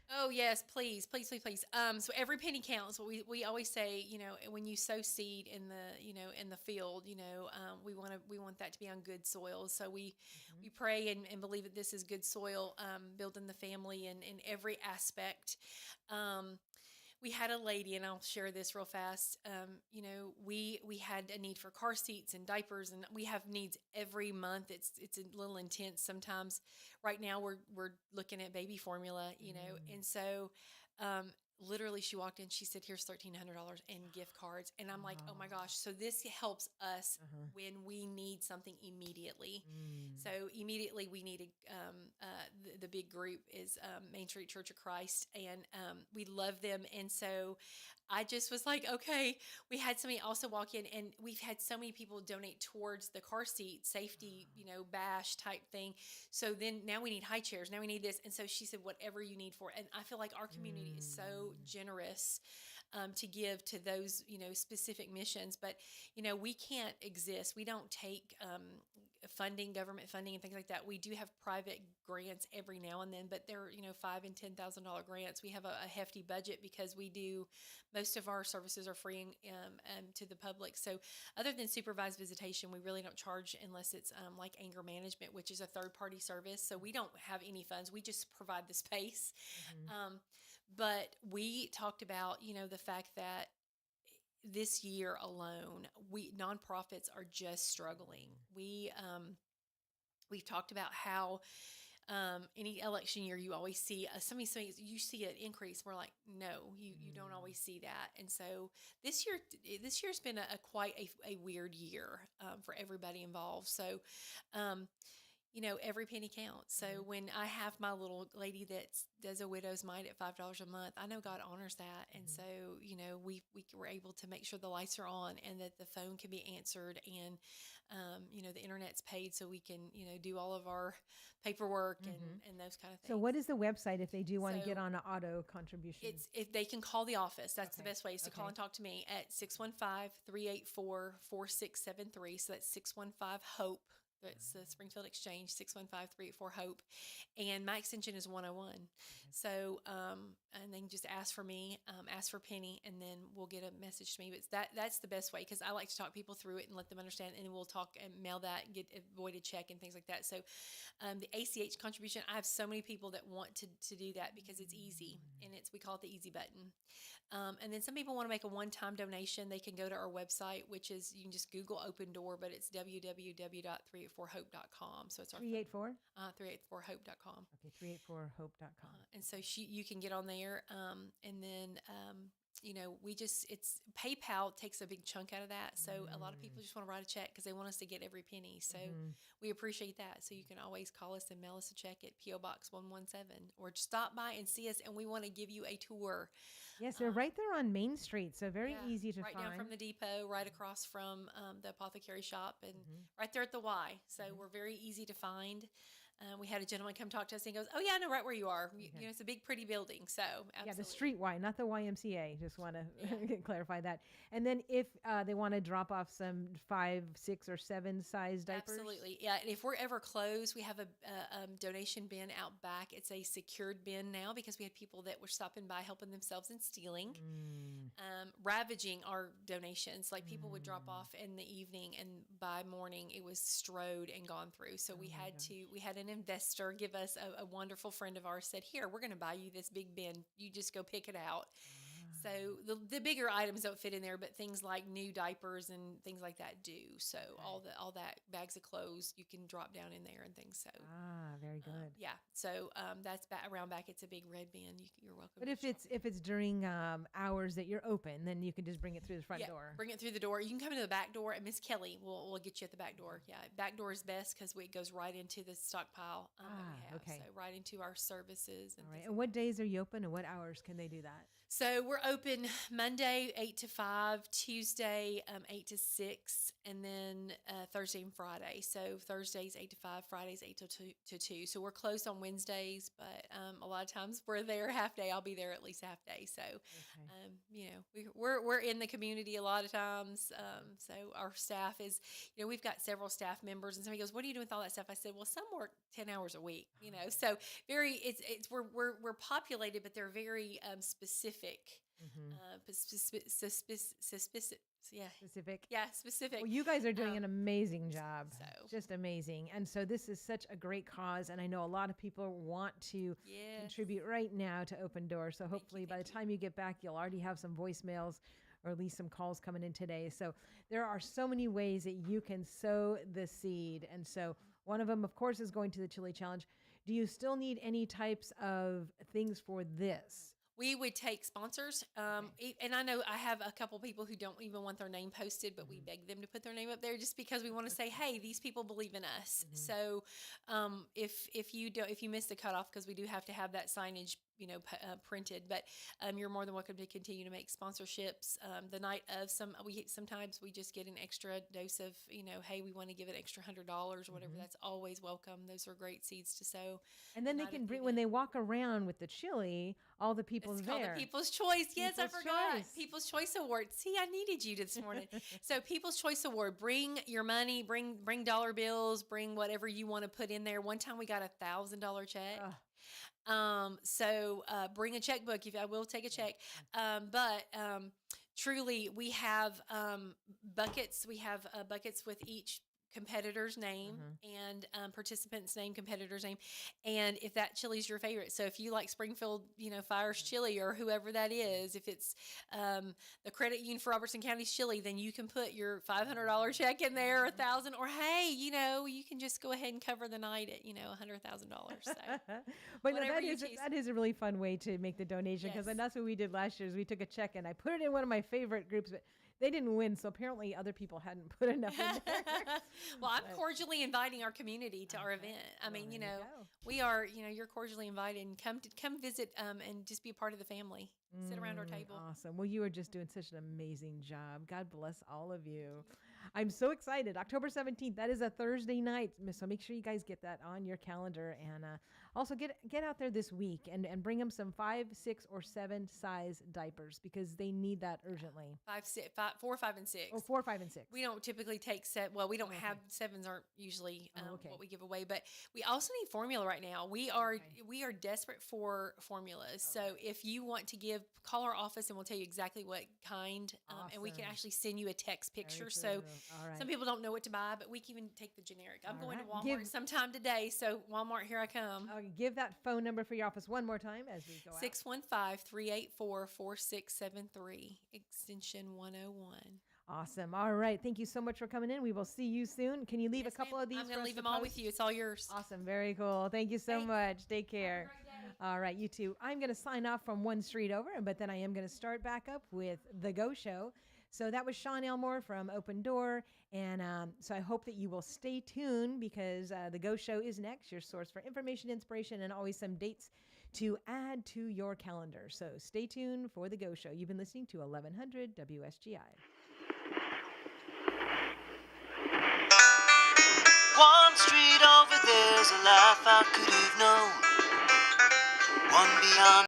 Oh yes, please, please, please, please. So every penny counts. We always say, when you sow seed in in the field, we want that to be on good soil. So we pray and believe that this is good soil, building the family in every aspect. We had a lady, and I'll share this real fast. We had a need for car seats and diapers, and we have needs every month. It's a little intense sometimes. Right now, we're looking at baby formula, and so. Literally, she walked in, she said, here's $1,300 in gift cards. And I'm like, oh my gosh. So this helps us when we need something immediately. So immediately we needed, the big group is Main Street Church of Christ, and we love them. And so I just was like, okay, we had somebody also walk in, and we've had so many people donate towards the car seat safety, bash type thing. So then now we need high chairs. Now we need this. And so she said, whatever you need for it. And I feel like our community is so generous to give to those, specific missions. But, we can't exist. We don't take government funding and things like that. We do have private grants every now and then, but they're, $5,000 and $10,000 grants. We have a hefty budget because most of our services are free to the public. So other than supervised visitation, we really don't charge unless it's like anger management, which is a third-party service. So we don't have any funds. We just provide the space. But we talked about, the fact that this year alone, we nonprofits are just struggling. We've talked about how any election year you always see somebody you see an increase. We're like, no, you don't always see that. And so this year's been a quite a weird year for everybody involved. So every penny counts. So when I have my little lady that does a widow's mite at $5 a month, I know God honors that. And so, we were able to make sure the lights are on and that the phone can be answered and, the internet's paid so we can, do all of our paperwork and those kind of things. So what is the website if they do want to So get on an auto contribution? It's if they can call the office. That's the Okay. best way is to call Okay. and talk to me at 615-384-4673. So that's 615-HOPE. That's the Springfield Exchange, 615-384-HOPE. And my extension is 101. So, and they can just ask for me, ask for Penny, and then we'll get a message to me. But that's the best way because I like to talk people through it and let them understand. And we'll talk and mail that, get a voided check and things like that. So the ACH contribution, I have so many people that want to do that because it's easy. And we call it the easy button. And then some people want to make a one-time donation. They can go to our website, which is, you can just Google Open Door, but it's www.384hope.com. So it's our 384? 384hope.com. Okay, 384hope.com. And so you can get on there. And then, it's PayPal takes a big chunk out of that. So a lot of people just want to write a check because they want us to get every penny. So we appreciate that. So you can always call us and mail us a check at P.O. Box 117 or stop by and see us. And we want to give you a tour. Yes, they're right there on Main Street, so very easy to right find. Right down from the depot, right across from the apothecary shop, and right there at the Y. So we're very easy to find. We had a gentleman come talk to us and he goes, "Oh yeah, I know right where you are. It's a big, pretty building." So absolutely. Yeah, the street Y, not the YMCA. Just want to clarify that. And then if they want to drop off some 5, 6, or 7 size diapers, absolutely, yeah. And if we're ever closed, we have a donation bin out back. It's a secured bin now because we had people that were stopping by helping themselves and stealing, ravaging our donations. Like people would drop off in the evening, and by morning it was strode and gone through. So we had an investor give us a wonderful friend of ours said, "Here, we're going to buy you this big bin. You just go pick it out." So the bigger items don't fit in there, but things like new diapers and things like that do. So all that bags of clothes you can drop down in there and things. So very good. yeah. So that's around back. It's a big red bin. You're welcome. But if it's during hours that you're open, then you can just bring it through the front door. Bring it through the door. You can come into the back door, and Miss Kelly will get you at the back door. Yeah, back door is best because it goes right into the stockpile that we have. Okay. So right into our services. And All right. And what days are you open, and what hours can they do that? So we're open Monday 8 to 5, Tuesday 8 to 6, and then Thursday and Friday. So Thursdays 8 to 5, Fridays 8 to 2. So we're closed on Wednesdays, but a lot of times we're there half day. I'll be there at least half day. So we're in the community a lot of times. So our staff is, we've got several staff members, and somebody goes, "What are you doing with all that stuff?" I said, "Well, some work 10 hours a week, So we're populated, but they're very specific. Specific. Yeah, specific. Well, you guys are doing an amazing job. So. Just amazing. And so this is such a great cause. And I know a lot of people want to contribute right now to Open Door. So hopefully by the time you get back, you'll already have some voicemails or at least some calls coming in today. So there are so many ways that you can sow the seed. And so one of them, of course, is going to the Chili Challenge. Do you still need any types of things for this? We would take sponsors. And I know I have a couple people who don't even want their name posted, but we beg them to put their name up there just because we want to say, hey, these people believe in us. So if you miss the cutoff, because we do have to have that signage printed, but you're more than welcome to continue to make sponsorships. The night of sometimes we just get an extra dose of, hey, we want to give an extra $100 or whatever. That's always welcome. Those are great seeds to sow. And then they can bring, when they walk around with the chili, all the people's it's there. Called the People's Choice. Yes, People's I forgot. Choice. People's Choice Award. See, I needed you this morning. So People's Choice Award, bring your money, bring dollar bills, bring whatever you want to put in there. One time we got $1,000 check. So bring a checkbook if I will take a check. But truly we have buckets. We have buckets with each competitor's name Mm-hmm. and participant's name, competitor's name, and if that chili's your favorite. So if you like Springfield, Fire's chili or whoever that is, if it's the credit union for Robertson County's chili, then you can put your $500 check in there, or $1,000, or hey, you can just go ahead and cover the night at $100,000. So But no, whatever you choose. that is a really fun way to make the donation, because Yes. that's what we did last year. Is we took a check and I put it in one of my favorite groups, but they didn't win, so apparently other people hadn't put enough in there. Well, I'm But- cordially inviting our community to our event. I mean, there you go. we are, you're cordially invited, and come visit and just be a part of the family. Sit around our table. Awesome. Well, you are just doing such an amazing job. God bless all of you. I'm so excited. October 17th, that is a Thursday night. So make sure you guys get that on your calendar. And also get out there this week and bring them some 5, 6, or 7 size diapers, because they need that urgently. 4, 5, and 6. Oh, 4, 5, and 6. We don't typically take Well, we don't have sevens. Aren't usually okay. what we give away, but we also need formula right now. We are desperate for formulas. So if you want to give, call our office and we'll tell you exactly what kind, and we can Awesome. actually send you a text picture. Very So cool. All right. some people don't know what to buy, but we can even take the generic. I'm All going right. to Walmart sometime today. So Walmart, here I come. Give that phone number for your office one more time as we go out. 615-384-4673, extension 101. Awesome. All right. Thank you so much for coming in. We will see you soon. Can you leave Yes, a couple ma'am. of these? I'm for going to us leave them all post? with you. It's all yours. Awesome. Very cool. Thank you so Thanks. much. Take care. Have a great day. All right, you too. I'm going to sign off from one street over, but then I am going to start back up with The Go Show. So that was Shawn Elmore from Open Door. And so I hope that you will stay tuned, because The Go Show is next, your source for information, inspiration, and always some dates to add to your calendar. So stay tuned for The Go Show. You've been listening to 1100 WSGI. One street over there's a life I could have known. One beyond.